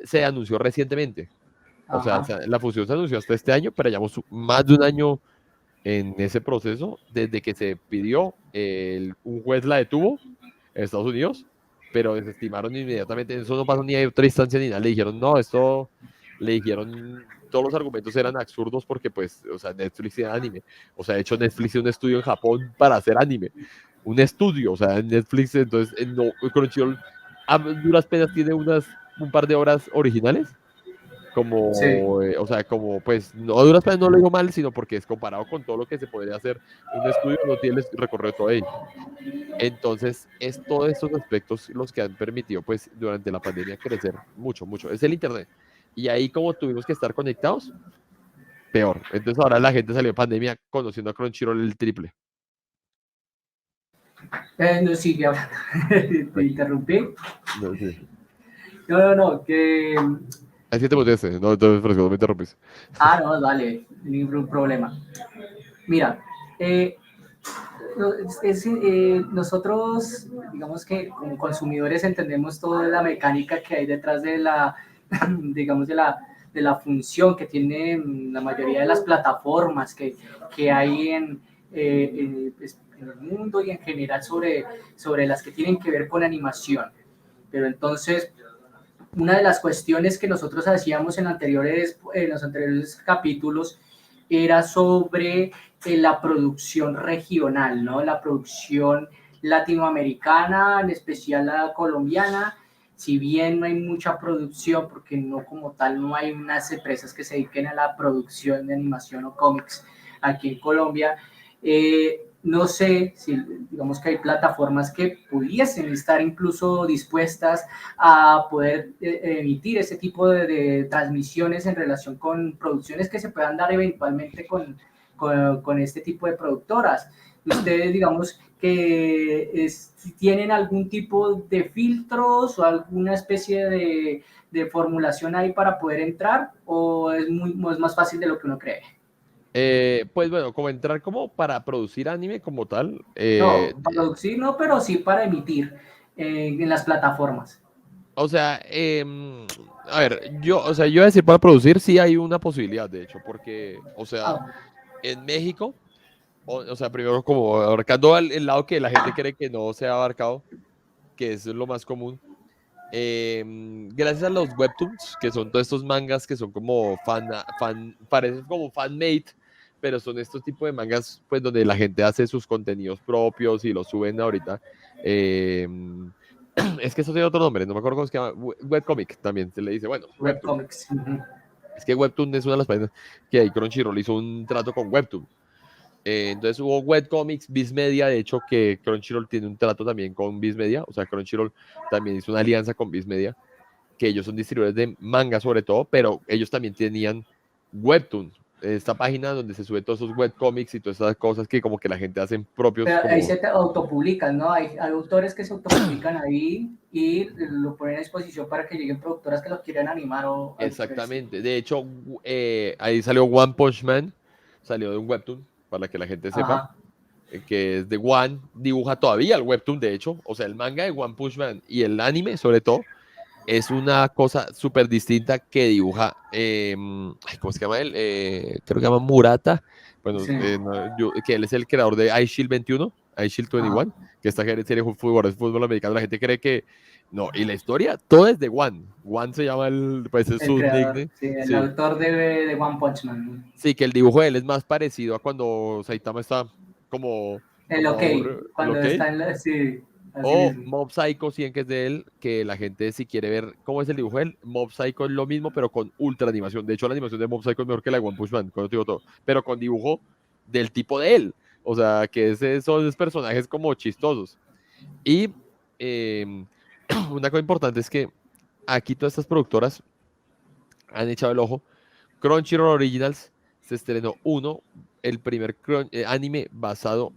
se anunció recientemente. O sea, ajá. la fusión se anunció hasta este año, pero llevamos más de un año en ese proceso desde que se pidió, un juez la detuvo en Estados Unidos, pero desestimaron inmediatamente, eso no pasó ni a otra instancia ni nada, le dijeron, no, esto, le dijeron, todos los argumentos eran absurdos porque pues, o sea, Netflix era anime, o sea, de hecho Netflix hizo un estudio en Japón para hacer anime, un estudio, o sea, Netflix, entonces, no, Crunchyroll a duras penas tiene un par de horas originales, Sí. como, o sea, como, pues, no, a duras penas no lo digo mal, sino porque es comparado con todo lo que se podría hacer un estudio, no tiene el recorrido todo ahí. Entonces, es todos estos aspectos los que han permitido, pues, durante la pandemia crecer mucho, mucho. Es el Internet. Y ahí, como tuvimos que estar conectados, peor. Entonces, ahora la gente salió de pandemia conociendo a Crunchyroll el triple. No, sigue hablando. Te Tranquilo. interrumpí. No, sí. No, no, no, que. Es que te pusiste, no, entonces, por eso no me interrumpiste. Ah, no, vale, ningún problema. Mira, eh, nosotros, digamos que como consumidores entendemos toda la mecánica que hay detrás de la, digamos, de la función que tienen la mayoría de las plataformas que hay en el mundo y en general sobre las que tienen que ver con animación. Pero entonces, una de las cuestiones que nosotros hacíamos en los anteriores capítulos era sobre la producción regional, ¿no? La producción latinoamericana, en especial la colombiana. Si bien no hay mucha producción, porque no como tal no hay unas empresas que se dediquen a la producción de animación o cómics aquí en Colombia, no sé si, digamos que hay plataformas que pudiesen estar incluso dispuestas a poder emitir ese tipo de transmisiones en relación con producciones que se puedan dar eventualmente con este tipo de productoras. Ustedes, digamos, que tienen algún tipo de filtros o alguna especie de formulación ahí para poder entrar, o es más fácil de lo que uno cree. Pues bueno, como entrar como para producir anime como tal. No, producir no, pero sí para emitir en las plataformas. O sea, a ver, o sea, yo iba a decir para producir sí hay una posibilidad, de hecho, porque, o sea, Ah, en México, o sea, primero como abarcando el lado que la gente cree que no se ha abarcado, que es lo más común. Gracias a los webtoons, que son todos estos mangas que son como parecen como fan-made, pero son estos tipos de mangas, pues, donde la gente hace sus contenidos propios y los suben ahorita. Es que eso tiene otro nombre, no me acuerdo cómo se llama. Webcomic también se le dice. Bueno, Webtoon. webcomics. Uh-huh. Es que Webtoon es una de las páginas que ahí Crunchyroll hizo un trato con Webtoon. Entonces hubo Webcomics, Viz Media, de hecho que Crunchyroll tiene un trato también con Viz Media, o sea, Crunchyroll también hizo una alianza con Viz Media, que ellos son distribuidores de manga sobre todo, pero ellos también tenían Webtoon, esta página donde se suben todos esos webcomics y todas esas cosas que como que la gente hace propios Pero ahí como... se autopublican, ¿no? Hay autores que se autopublican ahí y lo ponen a disposición para que lleguen productoras que los quieran animar o algo por el estilo. Exactamente, de hecho ahí salió One Punch Man, salió de un webtoon, para que la gente sepa, Ajá. que es de One, dibuja todavía el webtoon, de hecho, o sea, el manga de One Punch Man y el anime, sobre todo, es una cosa súper distinta que dibuja, ¿cómo se llama él? Creo que se llama Murata, bueno, Sí. que él es el creador de iShield 21, iShield Ajá. 21, que esta serie de fútbol americano, la gente cree que no, y la historia, todo es de One. One se llama pues es El su creador, nickname. sí, el Sí, autor de One Punch Man. sí, que el dibujo de él es más parecido a cuando Saitama está como, El como OK, aburrido, el cuando OK. está en la... Sí, así O mismo. Mob Psycho 100, que es de él, que la gente si quiere ver cómo es el dibujo de él, Mob Psycho es lo mismo, pero con ultra animación. De hecho, la animación de Mob Psycho es mejor que la de One Punch Man, con digo todo, pero con dibujo del tipo de él. O sea, que son esos personajes como chistosos. Y eh, una cosa importante es que aquí todas estas productoras han echado el ojo. Crunchyroll Originals se estrenó el primer anime basado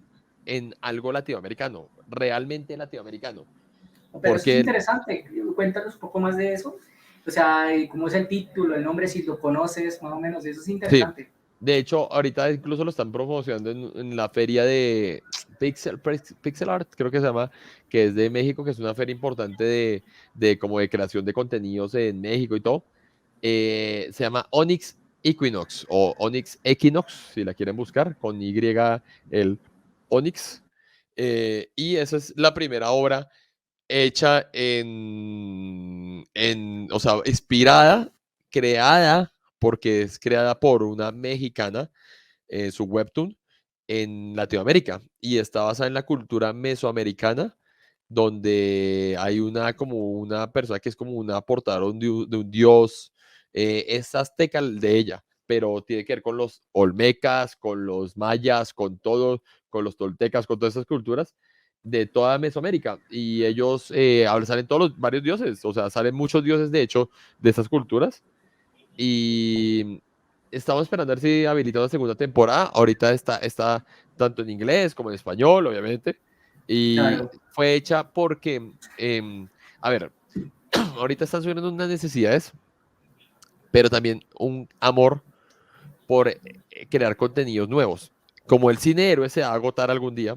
en algo latinoamericano, realmente latinoamericano. Pero eso es Porque interesante. Cuéntanos un poco más de eso. O sea, cómo es el título, el nombre, si lo conoces, más o menos. Eso es sí, interesante. de hecho, ahorita incluso lo están promocionando en la feria de Pixel Art, creo que se llama, que es de México, que es una feria importante de como de creación de contenidos en México y todo. Se llama Onyx Equinox o Onyx Equinox, si la quieren buscar, con Y el Onyx. Y esa es la primera obra hecha o sea, inspirada, creada, porque es creada por una mexicana, su webtoon, en Latinoamérica y está basada en la cultura mesoamericana, donde hay como una persona que es como una portadora de un dios, es azteca de ella, pero tiene que ver con los olmecas, con los mayas, con todo, con los toltecas, con todas esas culturas de toda Mesoamérica. Y ellos salen todos los varios dioses, o sea, salen muchos dioses, de hecho, de esas culturas. Y estamos esperando a ver si habilita una segunda temporada. Ahorita está tanto en inglés como en español, obviamente. Y Claro. fue hecha porque, a ver, ahorita están subiendo unas necesidades, pero también un amor por crear contenidos nuevos. Como el cine héroe se va a agotar algún día,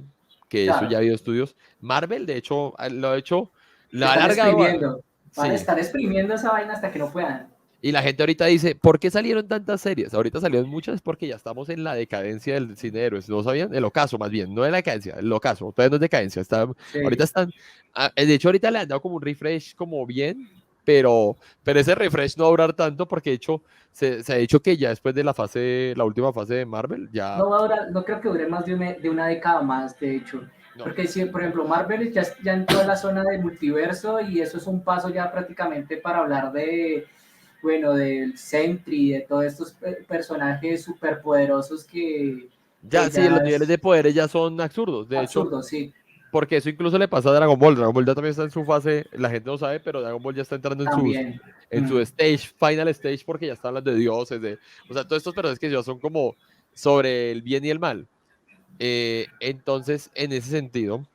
que eso ya ha Claro. habido estudios. Marvel, de hecho, lo ha hecho, lo ha Están alargado. exprimiendo. Van a Sí. estar exprimiendo esa vaina hasta que no puedan. Y la gente ahorita dice, ¿por qué salieron tantas series? Ahorita salieron muchas porque ya estamos en la decadencia del cine de héroes. ¿No sabían? El ocaso, más bien, no de la decadencia, el ocaso. Todavía no es decadencia. Ahorita Sí. están, de hecho, ahorita le han dado como un refresh como bien, pero ese refresh no va a durar tanto porque de hecho se ha dicho que ya después de la última fase de Marvel, ya No va a durar, no creo que dure más de una década más, de hecho. no. Porque si, por ejemplo, Marvel ya entró a la zona del multiverso y eso es un paso ya prácticamente para hablar de, bueno, del Sentry, de todos estos personajes superpoderosos Ya, que sí, los ya niveles es de poderes ya son absurdos. De hecho, absurdo, sí, porque eso incluso le pasa a Dragon Ball. Dragon Ball ya también está en su fase, la gente no sabe, pero Dragon Ball ya está entrando también. en su stage, final stage, porque ya está hablando de dioses, o sea, todos estos personajes que ya son como sobre el bien y el mal. Entonces, en ese sentido,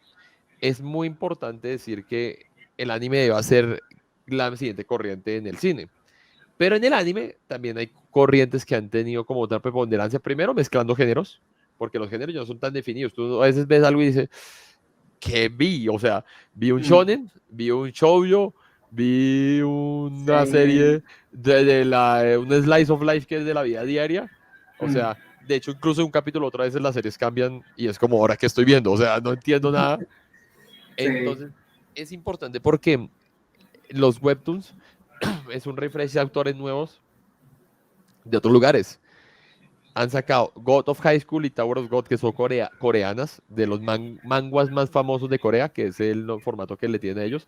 es muy importante decir que el anime debe ser la siguiente corriente en el cine. Pero en el anime también hay corrientes que han tenido como otra preponderancia. Primero, mezclando géneros, porque los géneros ya no son tan definidos. Tú a veces ves algo y dices, ¿qué vi? O sea, vi un shonen, vi un shoujo, vi una Sí, serie un slice of life que es de la vida diaria. O sea, de hecho, incluso un capítulo otra vez las series cambian y es como ahora que estoy viendo. O sea, no entiendo nada. sí, Entonces, es importante porque los webtoons es un refresh de autores nuevos de otros lugares. Han sacado God of High School y Tower of God, que son coreanas, de los manguas más famosos de Corea, que es el formato que le tienen a ellos,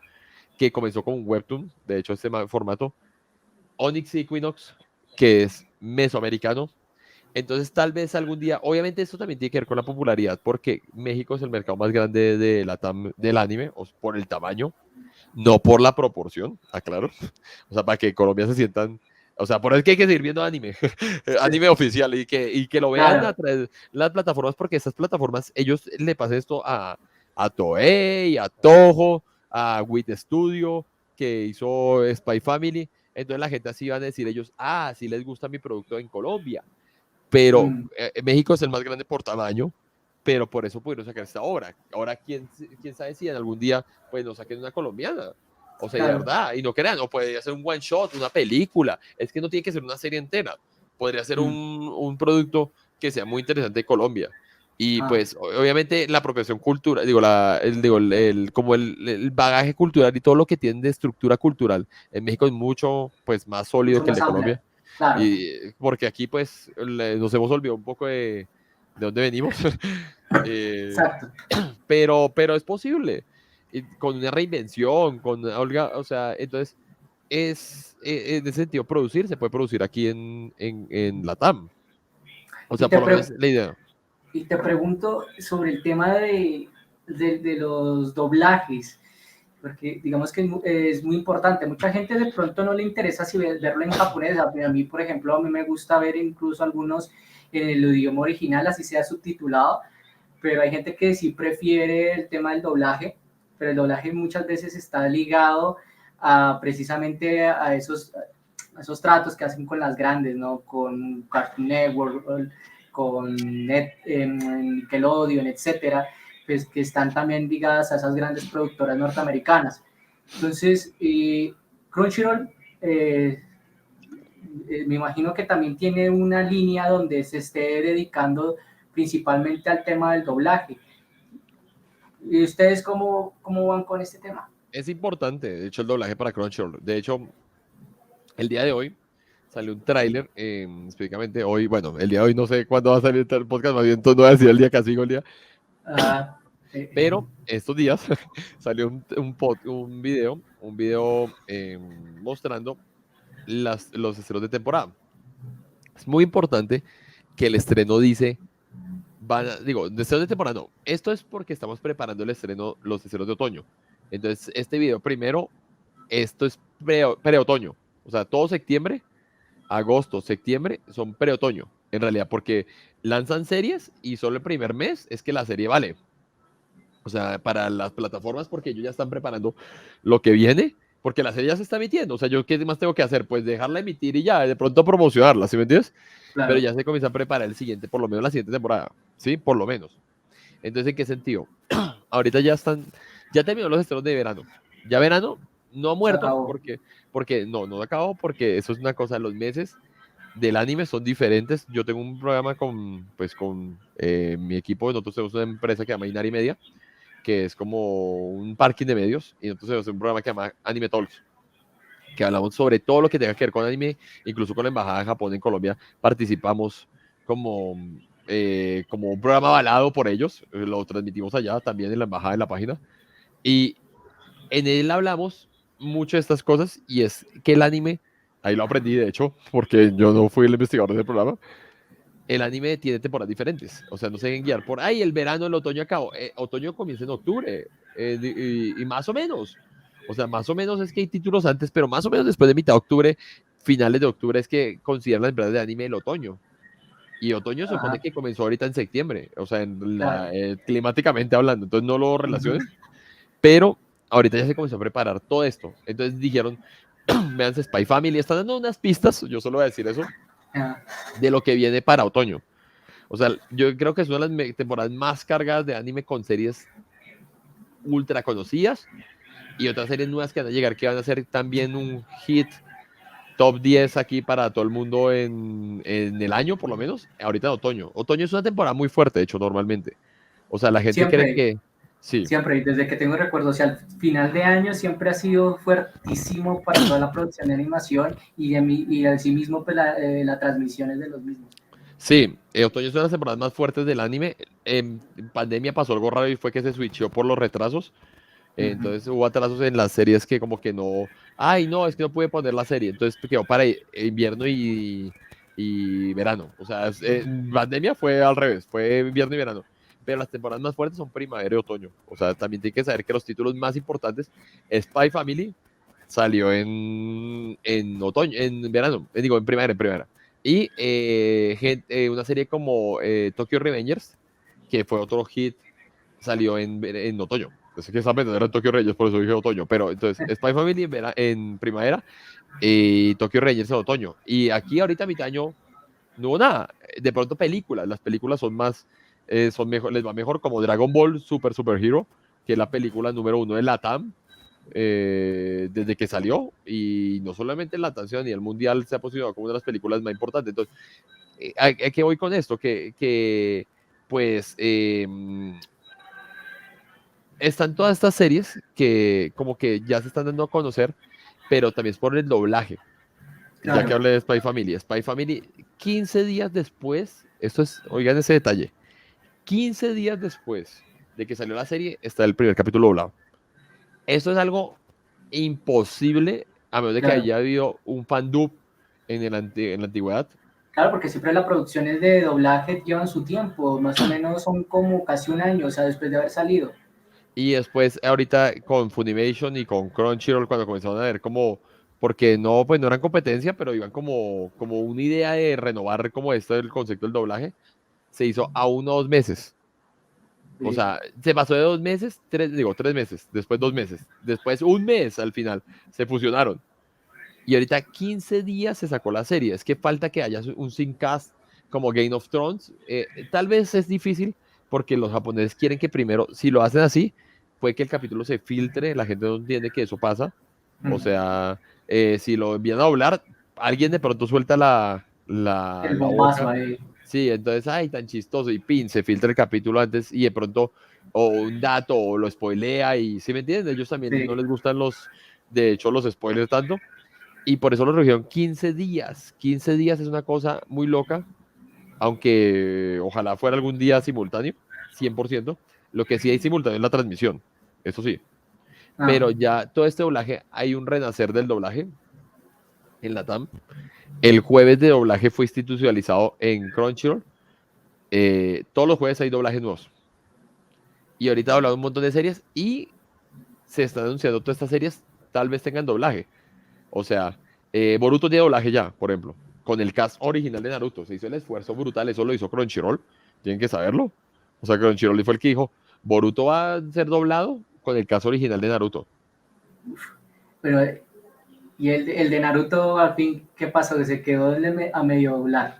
que comenzó como un webtoon, de hecho este formato. Onyx Equinox, que es mesoamericano. Entonces tal vez algún día, obviamente esto también tiene que ver con la popularidad, porque México es el mercado más grande del anime, por el tamaño, no por la proporción, aclaro. O sea, para que Colombia se sientan. O sea, por eso es que hay que seguir viendo anime, anime oficial y que lo vean a claro. través de las plataformas, porque estas plataformas, ellos le pasan esto a Toei, a Toho, a WIT Studio, que hizo Spy Family. Entonces la gente así van a decir ellos, ah, sí les gusta mi producto en Colombia, pero México es el más grande por tamaño, pero por eso pudieron sacar esta obra. Ahora, quién sabe si en algún día pues nos saquen una colombiana. O sea, de Claro. verdad, y no crean, o podría ser un one shot, una película. Es que no tiene que ser una serie entera. Podría ser un producto que sea muy interesante de Colombia. Y Ah, pues, obviamente, la apropiación cultural, como el bagaje cultural y todo lo que tiene de estructura cultural en México es mucho pues más sólido mucho que el más de amplia. Colombia. Claro. Y porque aquí pues nos hemos olvidado un poco de dónde venimos. Eh, Exacto. pero es posible. Y con una reinvención, con Olga, o sea, entonces en ese sentido producir, se puede producir aquí en Latam. O Y sea, te, por lo pre- menos la idea. y te pregunto sobre el tema de los doblajes, porque digamos que es muy importante. Mucha gente de pronto no le interesa si verlo en japonés. A mí, por ejemplo, a mí me gusta ver incluso algunos en el idioma original, así sea subtitulado, pero hay gente que sí prefiere el tema del doblaje, pero el doblaje muchas veces está ligado a precisamente a esos tratos que hacen con las grandes, ¿no? Con Cartoon Network, con Nickelodeon, etcétera, pues que están también ligadas a esas grandes productoras norteamericanas. Entonces, Crunchyroll, me imagino que también tiene una línea donde se esté dedicando principalmente al tema del doblaje. ¿Y ustedes cómo van con este tema? Es importante, de hecho, el doblaje para Crunchyroll. De hecho, el día de hoy salió un tráiler, específicamente hoy, bueno, el día de hoy no sé cuándo va a salir el podcast, más bien entonces no voy a decir el día, casi digo el día, Ah, eh, pero estos días salió un video mostrando los estrenos de temporada. Es muy importante que el estreno dice, digo, de estreno de temporada no, esto es porque estamos preparando el estreno, los estrenos de otoño. Entonces, este video primero, esto es pre-otoño, o sea, todo septiembre, agosto, septiembre son pre-otoño, en realidad, porque lanzan series y solo el primer mes es que la serie vale. O sea, para las plataformas, porque ellos ya están preparando lo que viene, porque la serie ya se está emitiendo. O sea, ¿yo qué más tengo que hacer? Pues dejarla emitir y ya, de pronto promocionarla, ¿sí me entiendes? Pero claro. ya se comienza a preparar el siguiente, por lo menos la siguiente temporada, ¿sí? Por lo menos. Entonces, ¿en qué sentido? Ahorita ya terminó los estrenos de verano. Ya verano no ha Se muerto, acabó. porque no ha acabado, porque eso es una cosa, los meses del anime son diferentes. Yo tengo un programa con mi equipo, nosotros tenemos una empresa que se llama Inari Media, que es como un parking de medios, y entonces es un programa que se llama Anime Talks, que hablamos sobre todo lo que tenga que ver con anime, incluso con la Embajada de Japón en Colombia, participamos como, como un programa avalado por ellos, lo transmitimos allá también en la Embajada en la página, y en él hablamos mucho de estas cosas, y es que el anime, ahí lo aprendí de hecho, porque yo no fui el investigador del programa, el anime tiene temporadas diferentes. O sea, no se deben guiar por, ay, el verano, el otoño acabó. Otoño comienza en octubre. Y más o menos. O sea, más o menos es que hay títulos antes, pero más o menos después de mitad de octubre, finales de octubre, es que consideran las temporadas de anime el otoño. Y otoño se supone Ajá, que comenzó ahorita en septiembre. O sea, claro. climáticamente hablando. Entonces no lo Ujú. relaciones. Pero ahorita ya se comenzó a preparar todo esto. Entonces dijeron, vean Spy Family, están dando unas pistas, yo solo voy a decir eso, Ah, de lo que viene para otoño. O sea, yo creo que es una de las temporadas más cargadas de anime con series ultra conocidas y otras series nuevas que van a llegar que van a ser también un hit top 10 aquí para todo el mundo en el año, por lo menos, ahorita en otoño. Otoño es una temporada muy fuerte, de hecho, normalmente. O sea, la gente cree siempre, que sí. siempre, y desde que tengo recuerdos, o sea, al final de año siempre ha sido fuertísimo para toda la producción de animación y asimismo pues, las transmisiones de los mismos. Sí, otoño es una de las temporadas más fuertes del anime. En pandemia pasó algo raro y fue que se switchó por los retrasos. Ujú. Entonces hubo atrasos en las series que como que no, ay no, es que no pude poner la serie, entonces quedó para invierno y verano. O sea, pandemia fue al revés, fue invierno y verano. Pero las temporadas más fuertes son primavera y otoño. O sea, también tiene que saber que los títulos más importantes, Spy Family salió en otoño, en verano, digo, en primavera. Y una serie como Tokyo Revengers, que fue otro hit, salió en otoño. Entonces, que esa era en Tokyo Rangers, por eso dije otoño. Pero entonces, Spy Family en primavera y Tokyo Rangers en otoño. Y aquí ahorita a mitad de año no hubo nada. De pronto películas. Las películas son más, son mejor, les va mejor como Dragon Ball Super Hero, que es la película número 1 de Latam. Desde que salió y no solamente en la sino a nivel mundial se ha posicionado como una de las películas más importantes. Entonces, ¿a qué voy con esto? Que pues están todas estas series que como que ya se están dando a conocer, pero también es por el doblaje. Ya que Claro. hablé de Spy Family, Spy Family, 15 días después, esto es, oigan ese detalle, 15 días después de que salió la serie, está el primer capítulo doblado. Esto es algo imposible, a menos de que Claro. haya habido un fandub en la antigüedad. Claro, porque siempre las producciones de doblaje llevan su tiempo, más o menos son como casi un año, o sea, después de haber salido. Y después, ahorita con Funimation y con Crunchyroll, cuando comenzaron a ver como, porque no, pues no eran competencia, pero iban como una idea de renovar como esto del concepto del doblaje, se hizo a 1 o 2 meses. O Sí. sea, se pasó de 2 meses, 3 meses, después 2 meses, después un mes al final, se fusionaron. Y ahorita 15 días se sacó la serie. Es que falta que haya un simcast como Game of Thrones. Tal vez es difícil porque los japoneses quieren que primero, si lo hacen así, puede que el capítulo se filtre, la gente no entiende que eso pasa. O Mm. sea, si lo envían a doblar, alguien de pronto suelta El la bombazo boca. ahí. Sí, entonces, ay, tan chistoso. Y pin, se filtra el capítulo antes y de pronto, o un dato, o lo spoilea. Y si me entienden, ellos también no Sí. les gustan de hecho, los spoilers tanto y por eso lo redujeron 15 días. 15 días es una cosa muy loca, aunque ojalá fuera algún día simultáneo, 100%. Lo que sí hay simultáneo es la transmisión, eso sí. Ah, Pero ya todo este doblaje, hay un renacer del doblaje en Latam. El jueves de doblaje fue institucionalizado en Crunchyroll. Todos los jueves hay doblajes nuevos. Y ahorita he hablado de un montón de series y se están anunciando todas estas series, tal vez tengan doblaje. O sea, Boruto tiene doblaje ya, por ejemplo, con el cast original de Naruto. Se hizo el esfuerzo brutal, eso lo hizo Crunchyroll. Tienen que saberlo. O sea, Crunchyroll fue el que dijo, Boruto va a ser doblado con el cast original de Naruto. pero, y el de Naruto, al fin, ¿qué pasó? Que se quedó a medio doblar.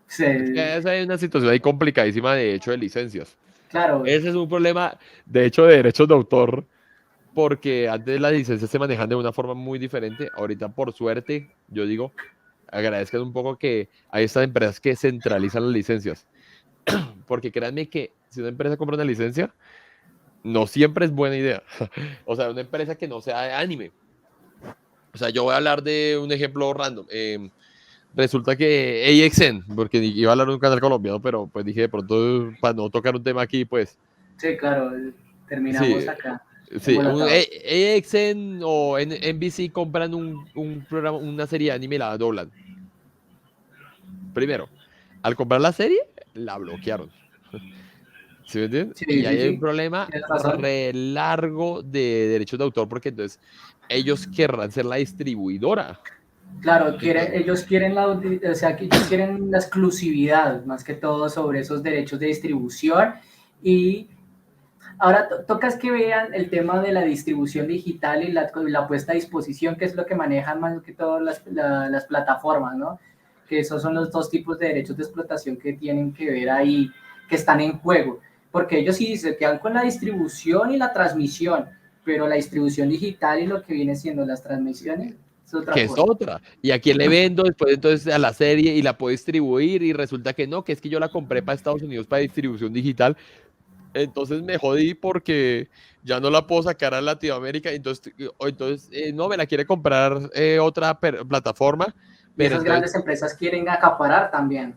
Es Se, que esa es una situación ahí complicadísima de hecho de licencias. claro, Ese es un problema, de hecho, de derechos de autor, porque antes las licencias se manejan de una forma muy diferente. Ahorita, por suerte, yo digo, agradezcan un poco que hay estas empresas que centralizan las licencias. Porque créanme que si una empresa compra una licencia, no siempre es buena idea. O sea, una empresa que no sea de anime. O sea, yo voy a hablar de un ejemplo random. Resulta que AXN, porque iba a hablar de un canal colombiano, pero pues dije de pronto, para no tocar un tema aquí, pues sí, claro, sí, terminamos acá, sí, embolatados. AXN o NBC compran un programa, una serie de anime y la doblan. Primero. Al comprar la serie, la bloquearon. ¿Sí me entiendes? Sí, Y sí, ahí hay un sí, problema tienes razón. re largo de derechos de autor porque entonces ellos querrán ser la distribuidora. Claro, Entonces, ellos quieren o sea, que ellos quieren la exclusividad más que todo sobre esos derechos de distribución. Y ahora tocas que vean el tema de la distribución digital y la puesta a disposición, que es lo que manejan más que todo las plataformas, ¿no? Que esos son los dos tipos de derechos de explotación que tienen que ver ahí, que están en juego. Porque ellos sí se quedan con la distribución y la transmisión, pero la distribución digital y lo que viene siendo las transmisiones es que otra es cosa. otra. Y a quién le vendo después entonces a la serie y la puedo distribuir y resulta que no, que es que yo la compré para Estados Unidos para distribución digital. Entonces me jodí porque ya no la puedo sacar a Latinoamérica. Entonces no, me la quiere comprar otra plataforma, Y pero esas entonces, grandes empresas quieren acaparar también,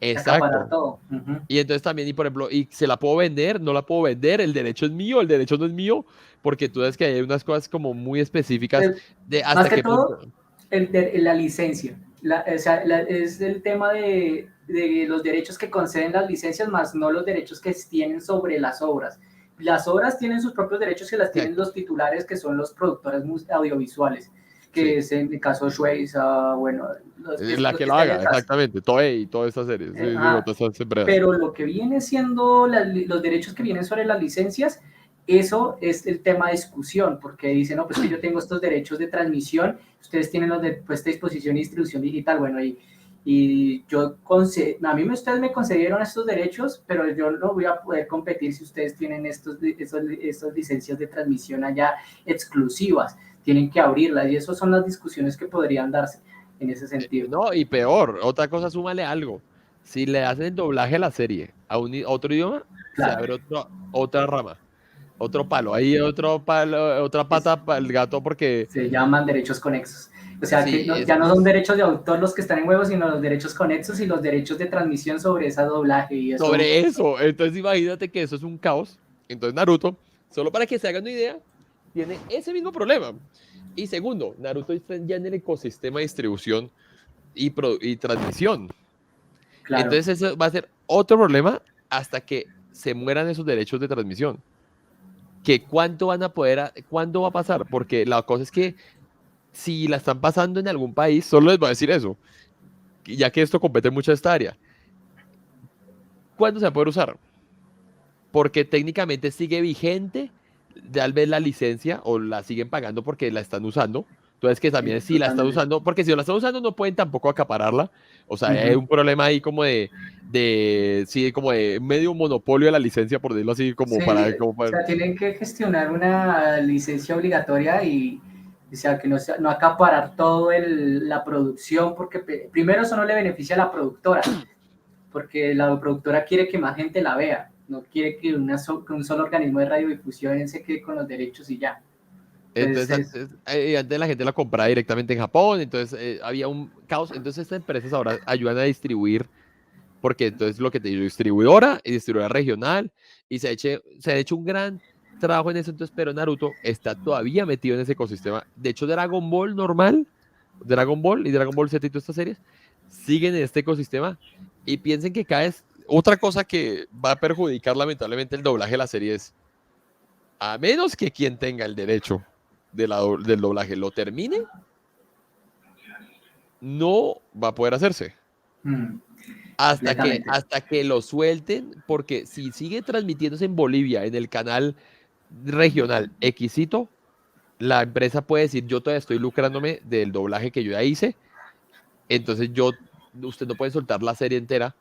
acaparar exacto. todo. Ujú. Y entonces también, y por ejemplo, y se la puedo vender, no la puedo vender, el derecho es mío, el derecho no es mío, porque tú sabes que hay unas cosas como muy específicas de Más hasta que qué todo, punto. la licencia. O sea, es el tema de los derechos que conceden las licencias, más no los derechos que tienen sobre las obras. Las obras tienen sus propios derechos y las tienen Exacto. los titulares, que son los productores audiovisuales, que Sí. es en el caso de Schweiz, bueno, La los que que lo están haga, detrás. exactamente. Toei y todas estas series. Sí, sí, Ah, todas estas empresas. pero lo que viene siendo los derechos que vienen sobre las licencias, eso es el tema de discusión, porque dicen, no, pues que yo tengo estos derechos de transmisión, ustedes tienen los de puesta a disposición y distribución digital, bueno, y a mí ustedes me concedieron estos derechos, pero yo no voy a poder competir si ustedes tienen estas licencias de transmisión allá exclusivas, tienen que abrirlas, y esas son las discusiones que podrían darse en ese sentido. No, y peor, otra cosa, súmale algo. Si le hacen el doblaje a la serie a otro idioma, se Claro. abre otra rama, otro palo. Ahí otro palo, otra pata para el gato, porque Se llaman derechos conexos. O sea que sí, ya no son derechos de autor los que están en juego, sino los derechos conexos y los derechos de transmisión sobre ese doblaje. Y eso, sobre eso. Entonces imagínate que eso es un caos. Entonces Naruto, solo para que se hagan una idea, tiene ese mismo problema. Y segundo, Naruto está ya en el ecosistema de distribución y transmisión. claro. Entonces eso va a ser otro problema hasta que se mueran esos derechos de transmisión. Que cuánto van a poder, cuándo va a pasar, porque la cosa es que si la están pasando en algún país, solo les voy a decir eso, ya que esto compete mucho a esta área. ¿Cuándo se va a poder usar? Porque técnicamente sigue vigente, tal vez la licencia o la siguen pagando porque la están usando. Entonces que también si la están Totalmente. usando, porque si no la están usando no pueden tampoco acapararla. O sea, hay Ujú. un problema ahí como sí, como de medio monopolio de la licencia, por decirlo así, Sí, o sea, tienen que gestionar una licencia obligatoria y o sea, que no acaparar todo la producción, porque primero eso no le beneficia a la productora, porque la productora quiere que más gente la vea, no quiere que que un solo organismo de radiodifusión se quede con los derechos y ya. Entonces, Entonces, antes la gente la compraba directamente en Japón, entonces había un caos. Entonces, estas empresas ahora ayudan a distribuir, porque entonces lo que te digo, distribuidora y distribuidora regional, y se ha hecho un gran trabajo en eso. Entonces, pero Naruto está todavía metido en ese ecosistema. De hecho, Dragon Ball normal, Dragon Ball y Dragon Ball Z y todas estas series siguen en este ecosistema. Y piensen que cada vez, otra cosa que va a perjudicar lamentablemente el doblaje de la serie es, a menos que quien tenga el derecho del doblaje lo termine, no va a poder hacerse. mm, Hasta que, completamente. hasta que lo suelten, porque si sigue transmitiéndose en Bolivia, en el canal regional Xito, la empresa puede decir, yo todavía estoy lucrándome del doblaje que yo ya hice, entonces usted no puede soltar la serie entera.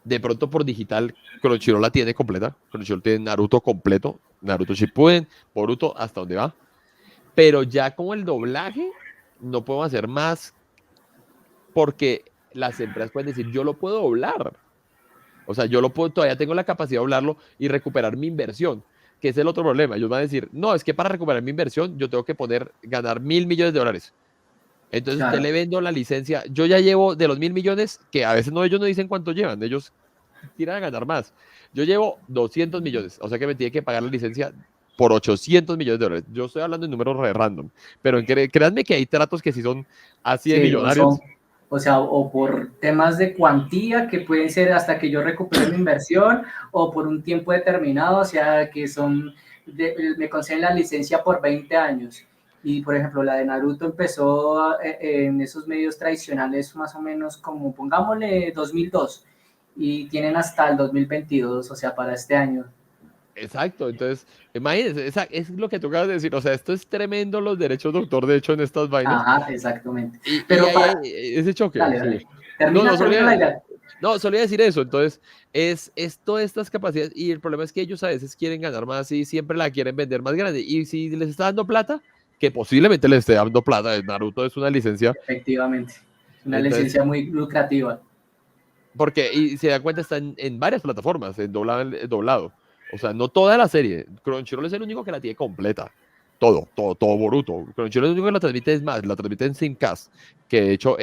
De pronto por digital, Crunchyroll la tiene completa, Crunchyroll tiene Naruto completo, Naruto Shippuden, Boruto, hasta donde va, pero ya como el doblaje, no podemos hacer más porque las empresas pueden decir, yo lo puedo doblar. O sea, yo lo puedo, todavía tengo la capacidad de doblarlo y recuperar mi inversión, que es el otro problema. Ellos van a decir, no, es que para recuperar mi inversión yo tengo que ganar 1.000 millones de dólares. Entonces usted Claro. le vendo la licencia. Yo ya llevo de los 1.000 millones, que a veces no, ellos no dicen cuánto llevan, ellos tiran a ganar más. Yo llevo 200 millones, o sea que me tiene que pagar la licencia por 800 millones de dólares. Yo estoy hablando de números re random, pero créanme que hay tratos que sí son así de Sí, no son, millonarios. O sea, o por temas de cuantía que pueden ser hasta que yo recupere mi inversión, o por un tiempo determinado, o sea, que me conceden la licencia por 20 años. Y por ejemplo, la de Naruto empezó en esos medios tradicionales más o menos como, pongámosle 2002, y tienen hasta el 2022, o sea, para este año. Exacto, entonces, imagínense, es lo que tú acabas de decir, o sea, esto es tremendo los derechos de autor, de hecho, en estas vainas, Ajá, exactamente. y Pero ahí hay para, ese choque, dale, sí. dale. No, no, Termina la idea. no, solía decir eso, entonces, es todas estas capacidades, y el problema es que ellos a veces quieren ganar más y siempre la quieren vender más grande, y si les está dando plata, que posiblemente les esté dando plata, Naruto es una licencia, Efectivamente. Una entonces, licencia muy lucrativa. porque, y se dan cuenta, está en varias plataformas, en doblado. O sea, no toda la serie. Crunchyroll es el único que la tiene completa. Todo Boruto. Crunchyroll es el único que la transmite, es más, la transmite en Simcast. Que de hecho,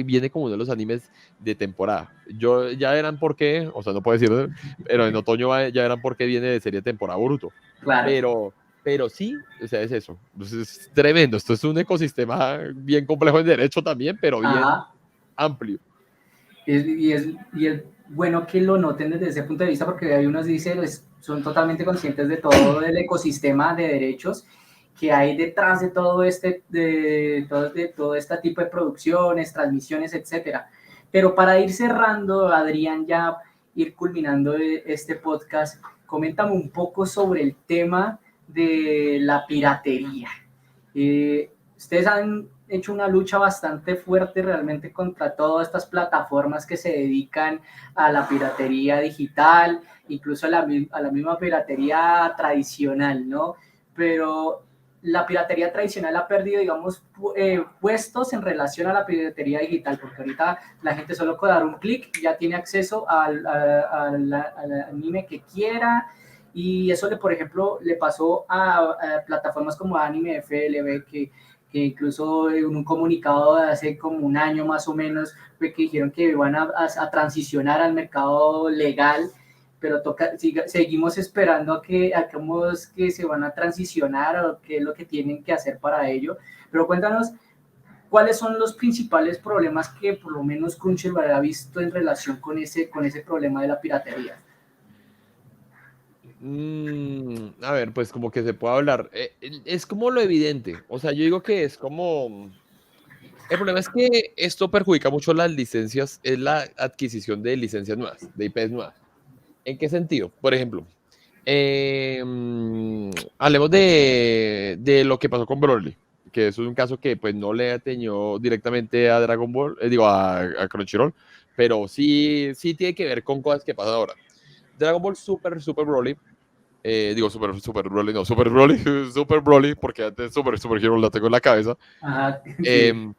viene como uno de los animes de temporada. Yo ya verán por qué, o sea, no puedo decir, pero en otoño ya verán por qué viene de serie de temporada Boruto. Claro. Pero sí, o sea, es eso. Entonces, es tremendo. Esto es un ecosistema bien complejo en derecho también, pero bien Ajá. amplio. Y es bueno que lo noten desde ese punto de vista, porque hay unos dicen, son totalmente conscientes de todo el ecosistema de derechos que hay detrás de todo este tipo de producciones, transmisiones, etcétera. Pero para ir cerrando, Adrián, ya ir culminando este podcast, coméntame un poco sobre el tema de la piratería. Ustedes han hecho una lucha bastante fuerte realmente contra todas estas plataformas que se dedican a la piratería digital, incluso a la misma piratería tradicional, ¿no? Pero la piratería tradicional ha perdido, digamos, puestos en relación a la piratería digital, porque ahorita la gente solo con dar un clic ya tiene acceso al anime que quiera, y eso, por ejemplo, le pasó a plataformas como Anime FLV, que incluso en un comunicado de hace como un año más o menos, fue que dijeron que van a transicionar al mercado legal, pero seguimos esperando a cómo es que se van a transicionar o qué es lo que tienen que hacer para ello. Pero cuéntanos, ¿cuáles son los principales problemas que por lo menos Crunchyroll ha visto en relación con ese problema de la piratería? A ver, pues como que se puede hablar. Es como lo evidente. O sea, yo digo que es como. El problema es que esto perjudica mucho las licencias, es la adquisición de licencias nuevas, de IPs nuevas. ¿En qué sentido? Por ejemplo, hablemos de lo que pasó con Broly, que eso es un caso que pues no le ha tenido directamente a Dragon Ball, digo a Crunchyroll, pero sí tiene que ver con cosas que pasan ahora. Dragon Ball Super Broly, digo Super Broly, no, Super Broly, Super Broly, porque antes Super Hero la tengo en la cabeza. Ajá, sí. Eh,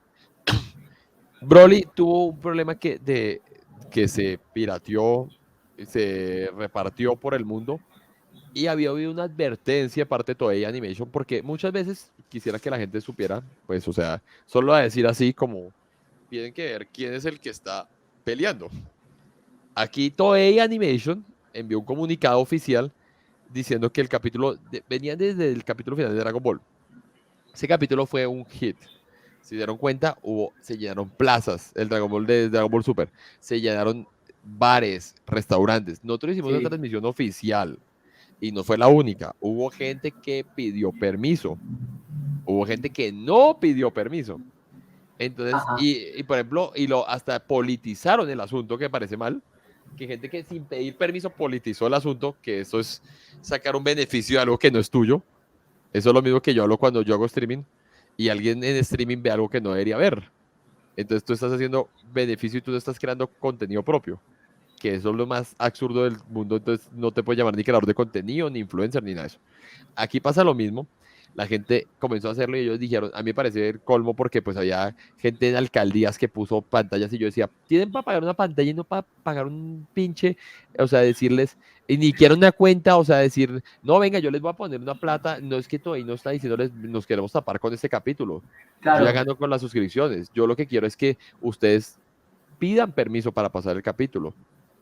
Broly tuvo un problema que se pirateó, se repartió por el mundo y había habido una advertencia aparte de Toei Animation, porque muchas veces quisiera que la gente supiera, pues, o sea, solo a decir así como tienen que ver quién es el que está peleando. Aquí Toei Animation envió un comunicado oficial diciendo que el capítulo, venía desde el capítulo final de Dragon Ball. Ese capítulo fue un hit. Si se dieron cuenta, se llenaron plazas, el Dragon Ball de Dragon Ball Super, se llenaron bares, restaurantes. Nosotros hicimos una Sí. transmisión oficial y no fue la única. Hubo gente que pidió permiso, hubo gente que no pidió permiso. Entonces, Ajá. por ejemplo, hasta politizaron el asunto, que parece mal, que gente que sin pedir permiso politizó el asunto, que eso es sacar un beneficio de algo que no es tuyo. Eso es lo mismo que yo hablo cuando yo hago streaming y alguien en streaming ve algo que no debería ver. Entonces tú estás haciendo beneficio y tú estás creando contenido propio, que eso es lo más absurdo del mundo. Entonces no te puedes llamar ni creador de contenido, ni influencer, ni nada de eso. Aquí pasa lo mismo. La gente comenzó a hacerlo y ellos dijeron, a mí me parece el colmo porque pues había gente en alcaldías que puso pantallas y yo decía, tienen para pagar una pantalla y no para pagar un pinche, o sea, decirles, y ni quiero una cuenta, o sea, decir, no, venga, yo les voy a poner una plata, no es que todavía no está diciéndoles, nos queremos tapar con este capítulo. Yo ya Claro, gano con las suscripciones. Yo lo que quiero es que ustedes pidan permiso para pasar el capítulo.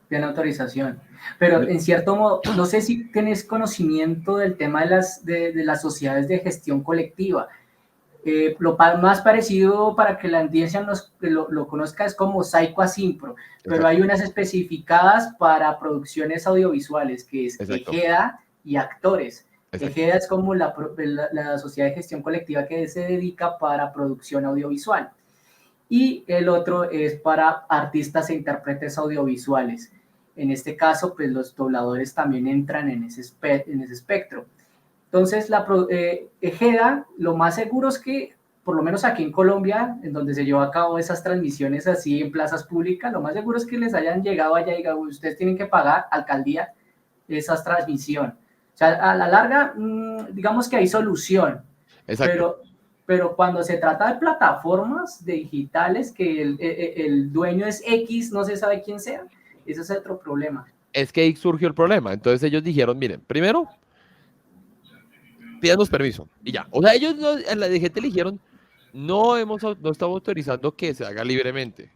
tiene autorización. Pero en cierto modo, no sé si tienes conocimiento del tema de las sociedades de gestión colectiva. Más parecido para que la audiencia lo conozca es como Psycho Asimpro, pero hay unas especificadas para producciones audiovisuales, que es Exacto. EGEDA y actores. Exacto. EGEDA es como la sociedad de gestión colectiva que se dedica para producción audiovisual. Y el otro es para artistas e intérpretes audiovisuales. En este caso, pues los dobladores también entran en ese espectro. Entonces, EGEDA, lo más seguro es que, por lo menos aquí en Colombia, en donde se llevó a cabo esas transmisiones así en plazas públicas, lo más seguro es que les hayan llegado allá y digan, ustedes tienen que pagar, alcaldía, esa transmisión. O sea, a la larga, digamos que hay solución, Exacto. pero cuando se trata de plataformas digitales, que el dueño es X, no se sabe quién sea, ese es otro problema. Es que ahí surgió el problema. Entonces ellos dijeron, miren, primero, pídanos permiso y ya. O sea, ellos en la DGT le dijeron, no estamos autorizando que se haga libremente.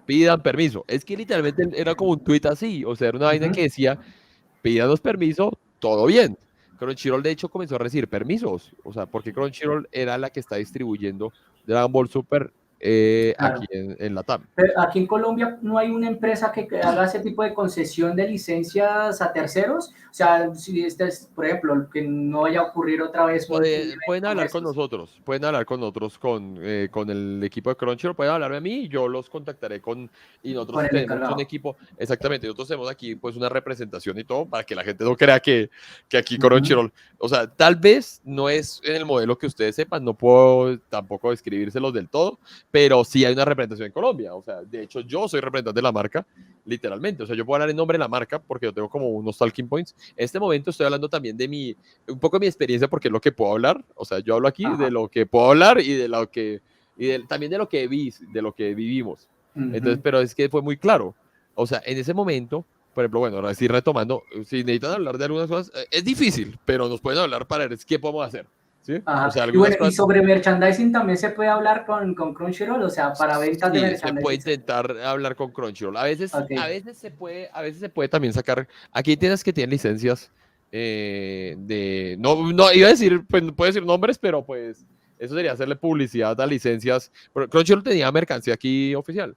Pidan permiso. Es que literalmente era como un tuit así. O sea, era una vaina que decía, pídanos permiso, todo bien. Crunchyroll de hecho comenzó a recibir permisos, o sea, porque Crunchyroll era la que está distribuyendo Dragon Ball Super aquí Claro. en Latam. Pero aquí en Colombia no hay una empresa que haga ese tipo de concesión de licencias a terceros. O sea, si este es, por ejemplo, que no vaya a ocurrir otra vez un evento Pueden como hablar con estos. nosotros, pueden hablar con nosotros, con el equipo de Crunchyroll, pueden hablarme a mí y yo los contactaré y Con nosotros el tenemos un encargado. equipo, exactamente, nosotros tenemos aquí pues una representación y todo para que la gente no crea que aquí Ujú. Crunchyroll, o sea, tal vez no es en el modelo que ustedes sepan, no puedo tampoco describírselos del todo, pero sí hay una representación en Colombia, o sea, de hecho yo soy representante de la marca, literalmente, o sea, yo puedo hablar en nombre de la marca porque yo tengo como unos talking points. En este momento estoy hablando también de un poco de mi experiencia porque es lo que puedo hablar, o sea, yo hablo aquí de Ajá. lo que puedo hablar y de lo que, también de lo que vivimos. Entonces, Ujú. pero es que fue muy claro, o sea, en ese momento, por ejemplo, bueno, ahora sí retomando, si necesitan hablar de algunas cosas, es difícil, pero nos pueden hablar para ver qué podemos hacer, ¿sí? O Ajá. sea, Y algunas bueno, y cosas. sobre merchandising también se puede hablar con Crunchyroll, o sea, para ventas de Sí, se puede merchandising. intentar hablar con Crunchyroll. Ok, A veces se puede también sacar. Aquí tienes que tienen licencias no, no iba a decir, pues no puedo decir nombres, pero pues eso sería hacerle publicidad a licencias. Pero Crunchyroll tenía mercancía aquí oficial,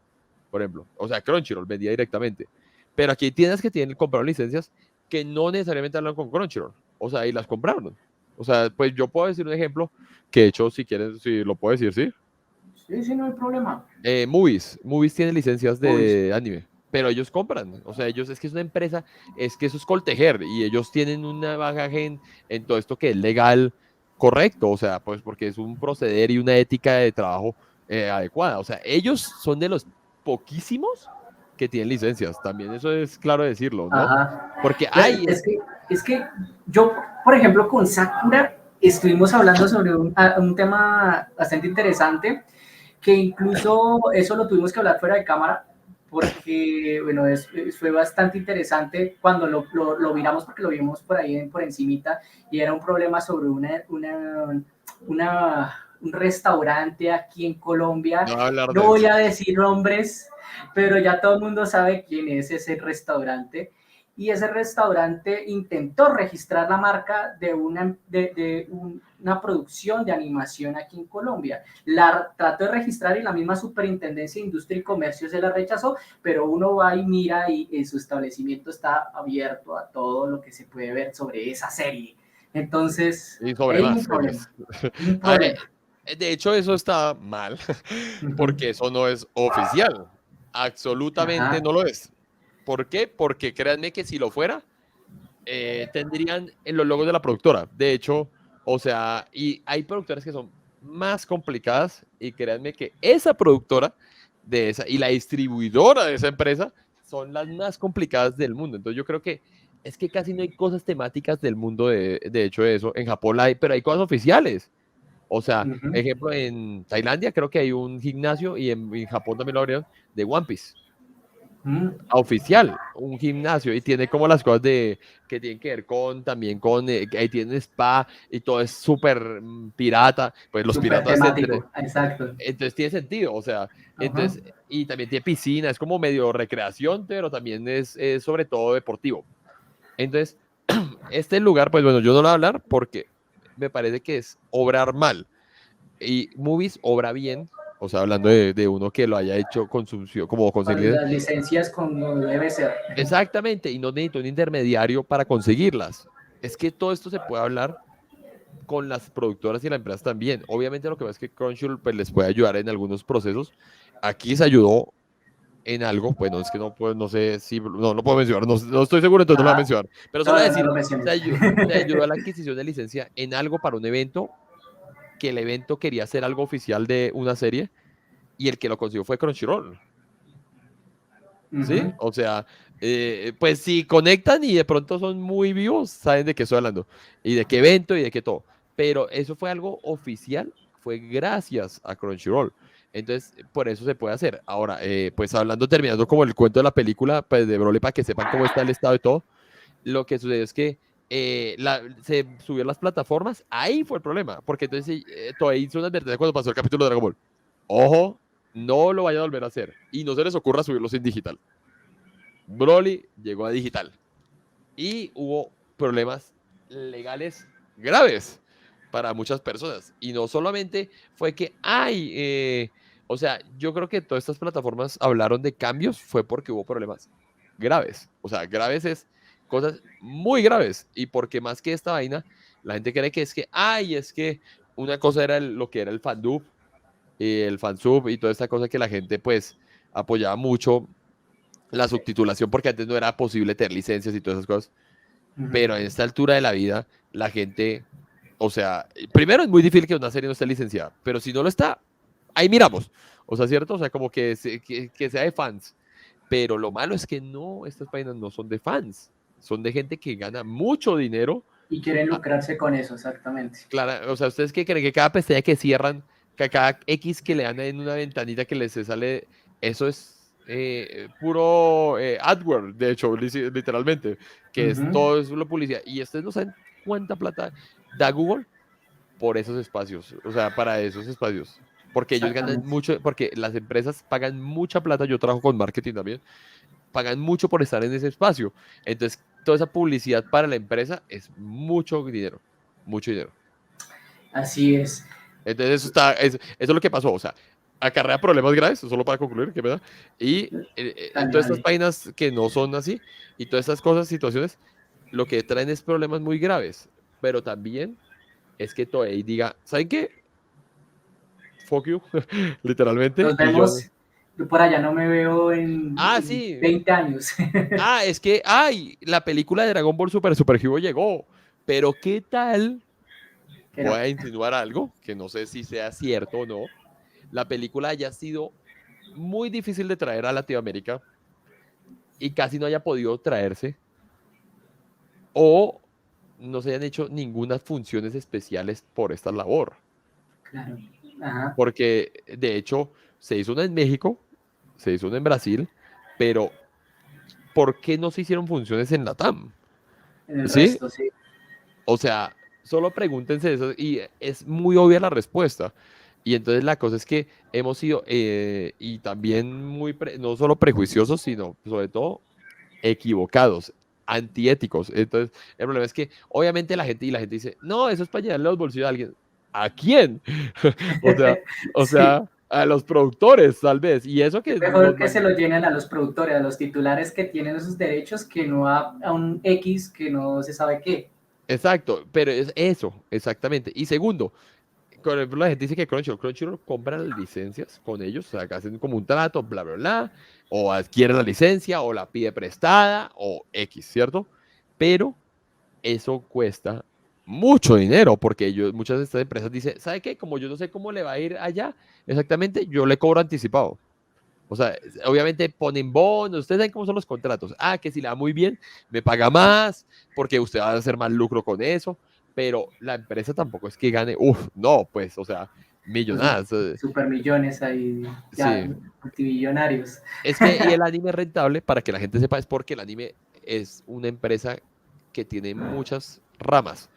por ejemplo. O sea, Crunchyroll vendía directamente. Pero aquí tienes que tienen compraron licencias que no necesariamente hablan con Crunchyroll. O sea, y las compraron. O sea, pues yo puedo decir un ejemplo que de hecho, si quieres, si lo puedo decir, sí. sí, sí, no hay problema. Movies tiene licencias Uy, de anime, pero ellos compran, o sea, ellos es que es una empresa, es que eso es coltejer y ellos tienen una bagaje en todo esto que es legal, correcto, o sea, pues porque es un proceder y una ética de trabajo adecuada, o sea, ellos son de los poquísimos que tienen licencias, también eso es claro decirlo, ¿no? ajá. Porque Ve, hay, es que yo, por ejemplo, con Sakura estuvimos hablando sobre un tema bastante interesante, que incluso eso lo tuvimos que hablar fuera de cámara, porque, bueno, fue bastante interesante cuando lo miramos, porque lo vimos por ahí por encimita, y era un problema sobre un restaurante aquí en Colombia. no voy a hablar No de voy eso. a decir nombres, pero ya todo el mundo sabe quién es ese restaurante. Y ese restaurante intentó registrar la marca de una producción de animación aquí en Colombia. La trató de registrar y la misma Superintendencia de Industria y Comercio se la rechazó, pero uno va y mira y su establecimiento está abierto a todo lo que se puede ver sobre esa serie. Entonces, Y sobre hay más un problema, series. un A problema. de hecho, eso está mal, Uh-huh. porque eso no es oficial. Absolutamente Ajá. no lo es. ¿Por qué? Porque créanme que si lo fuera, tendrían en los logos de la productora. De hecho, o sea, y hay productoras que son más complicadas y créanme que esa productora de esa y la distribuidora de esa empresa son las más complicadas del mundo. Entonces yo creo que es que casi no hay cosas temáticas del mundo de hecho de eso. En Japón hay, pero hay cosas oficiales. O sea, Uh-huh. ejemplo, en Tailandia creo que hay un gimnasio y en Japón también lo abrieron de One Piece Uh-huh. oficial, un gimnasio y tiene como las cosas que tienen que ver con también con que ahí tiene spa y todo es súper pirata, pues los Súper piratas entre, temático, exacto. entonces tiene sentido, o sea, Ajá. entonces y también tiene piscina, es como medio recreación, pero también es sobre todo deportivo. Entonces, este lugar, pues bueno, yo no lo voy a hablar porque me parece que es obrar mal. Y Movies obra bien, o sea, hablando de uno que lo haya hecho consumido, como Con conseguir. las licencias como debe ser. Exactamente, y no necesito un intermediario para conseguirlas. Es que todo esto se puede hablar con las productoras y las empresas también. Obviamente lo que pasa es que Crunchyroll pues, les puede ayudar en algunos procesos. Aquí se ayudó en algo, bueno, es que no, puedo, no sé si, no puedo mencionar, no estoy seguro, entonces no lo voy a Ajá. mencionar. Pero No, solo no, no decir, lo menciones. se ayudó a la adquisición de licencia en algo para un evento, que el evento quería hacer algo oficial de una serie, y el que lo consiguió fue Crunchyroll. ¿Sí? Ujú. O sea, pues si conectan y de pronto son muy vivos, saben de qué estoy hablando, y de qué evento y de qué todo. Pero eso fue algo oficial, fue gracias a Crunchyroll. Entonces, por eso se puede hacer. Ahora, pues hablando, terminando como el cuento de la película, pues de Broly, para que sepan cómo está el estado y todo, lo que sucedió es que se subió a las plataformas, ahí fue el problema, porque entonces Toei hizo una advertencia cuando pasó el capítulo de Dragon Ball. Ojo, no lo vayan a volver a hacer, y no se les ocurra subirlos en digital. Broly llegó a digital y hubo problemas legales graves para muchas personas. Y no solamente fue que o sea, yo creo que todas estas plataformas hablaron de cambios, fue porque hubo problemas graves. O sea, graves es cosas muy graves. Y porque más que esta vaina, la gente cree que es que una cosa era lo que era el fandub, el fansub y toda esta cosa que la gente pues apoyaba mucho la subtitulación porque antes no era posible tener licencias y todas esas cosas. Ujú. Pero en esta altura de la vida, la gente, o sea, primero es muy difícil que una serie no esté licenciada, pero si no lo está, ahí miramos. O sea, ¿cierto? O sea, como que sea de fans. Pero lo malo es que no, estas páginas no son de fans, son de gente que gana mucho dinero. Y quieren Ah, lucrarse con eso, exactamente. o sea, ¿ustedes qué creen? Que cada pestaña que cierran, que cada X que le dan en una ventanita que les sale, eso es puro AdWord, de hecho, literalmente, que es Ujú. todo es lo publicidad. Y ustedes no saben cuánta plata da Google por esos espacios, o sea, para esos espacios. Porque ellos ganan Exactamente. mucho, porque las empresas pagan mucha plata, yo trabajo con marketing también, pagan mucho por estar en ese espacio. Entonces, toda esa publicidad para la empresa es mucho dinero, mucho dinero. Así es. Entonces, eso es lo que pasó. O sea, acarrea problemas graves, solo para concluir, qué pena. Y Dale, todas estas dale. páginas que no son así y todas estas cosas, situaciones, lo que traen es problemas muy graves. Pero también es que Toei diga, ¿saben qué? Fuck you, literalmente. Nos Y yo, vemos. Yo por allá no me veo en sí. 20 años. Es que, la película de Dragon Ball Super Hero llegó. Pero ¿qué tal? Que Voy no. a insinuar algo que no sé si sea cierto o no. La película haya sido muy difícil de traer a Latinoamérica y casi no haya podido traerse, o no se hayan hecho ninguna funciones especiales por esta labor. Claro. Ajá. Porque de hecho se hizo una en México, se hizo una en Brasil, pero ¿por qué no se hicieron funciones en Latam? En el ¿Sí? resto, sí. O sea, solo pregúntense eso y es muy obvia la respuesta. Y entonces la cosa es que hemos sido, y también no solo prejuiciosos, sino sobre todo equivocados, antiéticos. Entonces, el problema es que obviamente la gente dice, no, eso es para llenarle los bolsillos a alguien. ¿A quién? O sea, o Sí. sea, a los productores, tal vez. Y eso Es que mejor que se lo llenen a los productores, a los titulares que tienen esos derechos, que no a un X que no se sabe qué. exacto, pero es eso, exactamente. Y segundo, por ejemplo, la gente dice que Crunchyroll compra las licencias con ellos, o sea, que hacen como un trato, bla, bla, bla, o adquiere la licencia, o la pide prestada, o X, ¿cierto? Pero eso cuesta mucho dinero, porque muchas de estas empresas dicen, ¿sabe qué? Como yo no sé cómo le va a ir allá, exactamente, yo le cobro anticipado. O sea, obviamente ponen bonos, ustedes saben cómo son los contratos. Que si le va muy bien, me paga más, porque usted va a hacer más lucro con eso, pero la empresa tampoco es que gane, no, pues, o sea, Los millonadas. super millones ahí, ya Sí, multimillonarios. es que, y el anime es rentable, para que la gente sepa, es porque el anime es una empresa que tiene muchas ramas.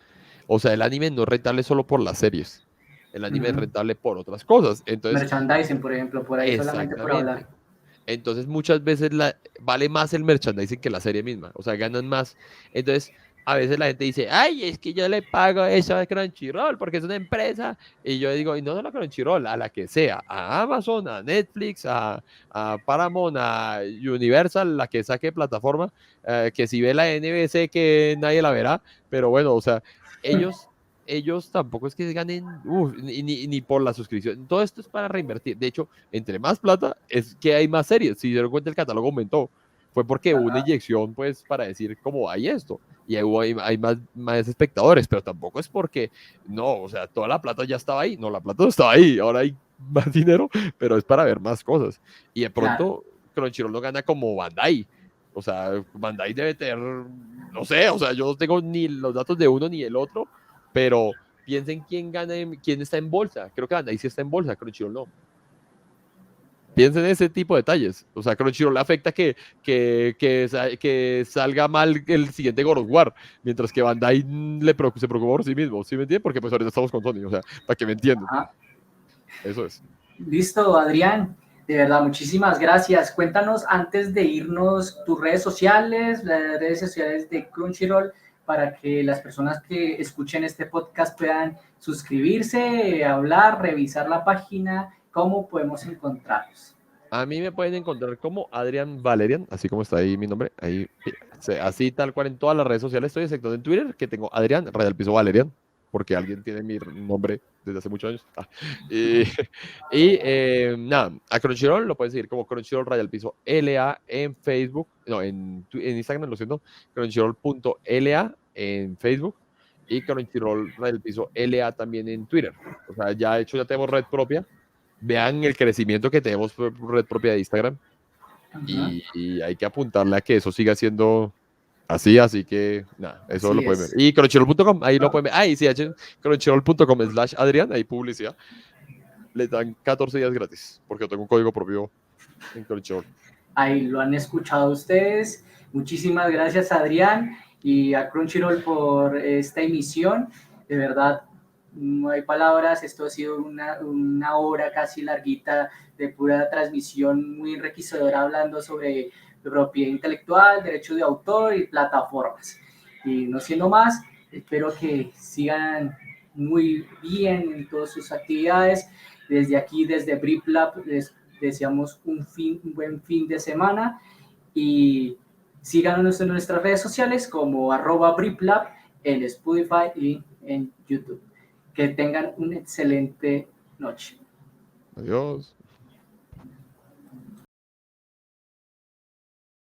O sea, el anime no es rentable solo por las series. El anime es Ujú. rentable por otras cosas. Entonces, Merchandising, por ejemplo, por ahí solamente por hablar. exactamente. Entonces, muchas veces vale más el merchandising que la serie misma. O sea, ganan más. Entonces, a veces la gente dice, ay, es que yo le pago eso a Crunchyroll porque es una empresa. Y yo digo, y no solo a Crunchyroll, a la que sea, a Amazon, a Netflix, a Paramount, a Universal, la que saque plataforma, que si ve la NBC que nadie la verá, pero bueno, o sea, ellos tampoco es que ganen, ni por la suscripción. Todo esto es para reinvertir. De hecho, entre más plata, es que hay más series. Si se dieron cuenta, el catálogo aumentó. Fue porque hubo una Ajá, inyección, pues, para decir cómo hay esto y hay más espectadores, pero tampoco es porque, no, o sea, toda la plata ya estaba ahí, no, la plata no estaba ahí, ahora hay más dinero, pero es para ver más cosas. Y de claro. pronto Crunchyroll no gana como Bandai, o sea, Bandai debe tener, no sé, o sea, yo no tengo ni los datos de uno ni el otro, pero piensen quién gana, quién está en bolsa, creo que Bandai sí está en bolsa, Crunchyroll no. Piensen en ese tipo de detalles. O sea, Crunchyroll le afecta que salga mal el siguiente God of War, mientras que Bandai se preocupa por sí mismo. ¿Sí me entienden? Porque pues ahorita estamos con Sony, o sea, para que me entiendan. Ajá. Eso es. Listo, Adrián. De verdad, muchísimas gracias. Cuéntanos antes de irnos tus redes sociales, las redes sociales de Crunchyroll, para que las personas que escuchen este podcast puedan suscribirse, hablar, revisar la página, cómo podemos encontrarlos. A mí me pueden encontrar como Adrián Valerian, así como está ahí mi nombre, ahí, así tal cual en todas las redes sociales estoy, excepto en Twitter, que tengo Adrián, Rayal Piso Valerian, porque alguien tiene mi nombre desde hace muchos años. Y, nada, a Crunchyroll lo pueden seguir como Crunchyroll Rayal Piso LA en Facebook, no, en Instagram, lo siento, Crunchyroll.la en Facebook y Crunchyroll Rayal Piso LA también en Twitter. O sea, ya de hecho ya tenemos red propia. Vean el crecimiento que tenemos por red propia de Instagram Ajá. y hay que apuntarle a que eso siga siendo así, así que nada, eso lo Así pueden ver. es. Y crunchyroll.com, ahí lo ¿No? pueden ver. Ahí sí, crunchyroll.com/Adrián, ahí publicidad. Les dan 14 días gratis, porque yo tengo un código propio en Crunchyroll. Ahí lo han escuchado ustedes. Muchísimas gracias, Adrián, y a Crunchyroll por esta emisión. De verdad, no hay palabras. Esto ha sido una hora casi larguita de pura transmisión muy enriquecedora hablando sobre propiedad intelectual, derecho de autor y plataformas. Y no siendo más, espero que sigan muy bien en todas sus actividades. Desde aquí, desde BripLab, deseamos un buen fin de semana y síganos en nuestras redes sociales como @BripLab en Spotify y en YouTube. Que tengan una excelente noche. Adiós.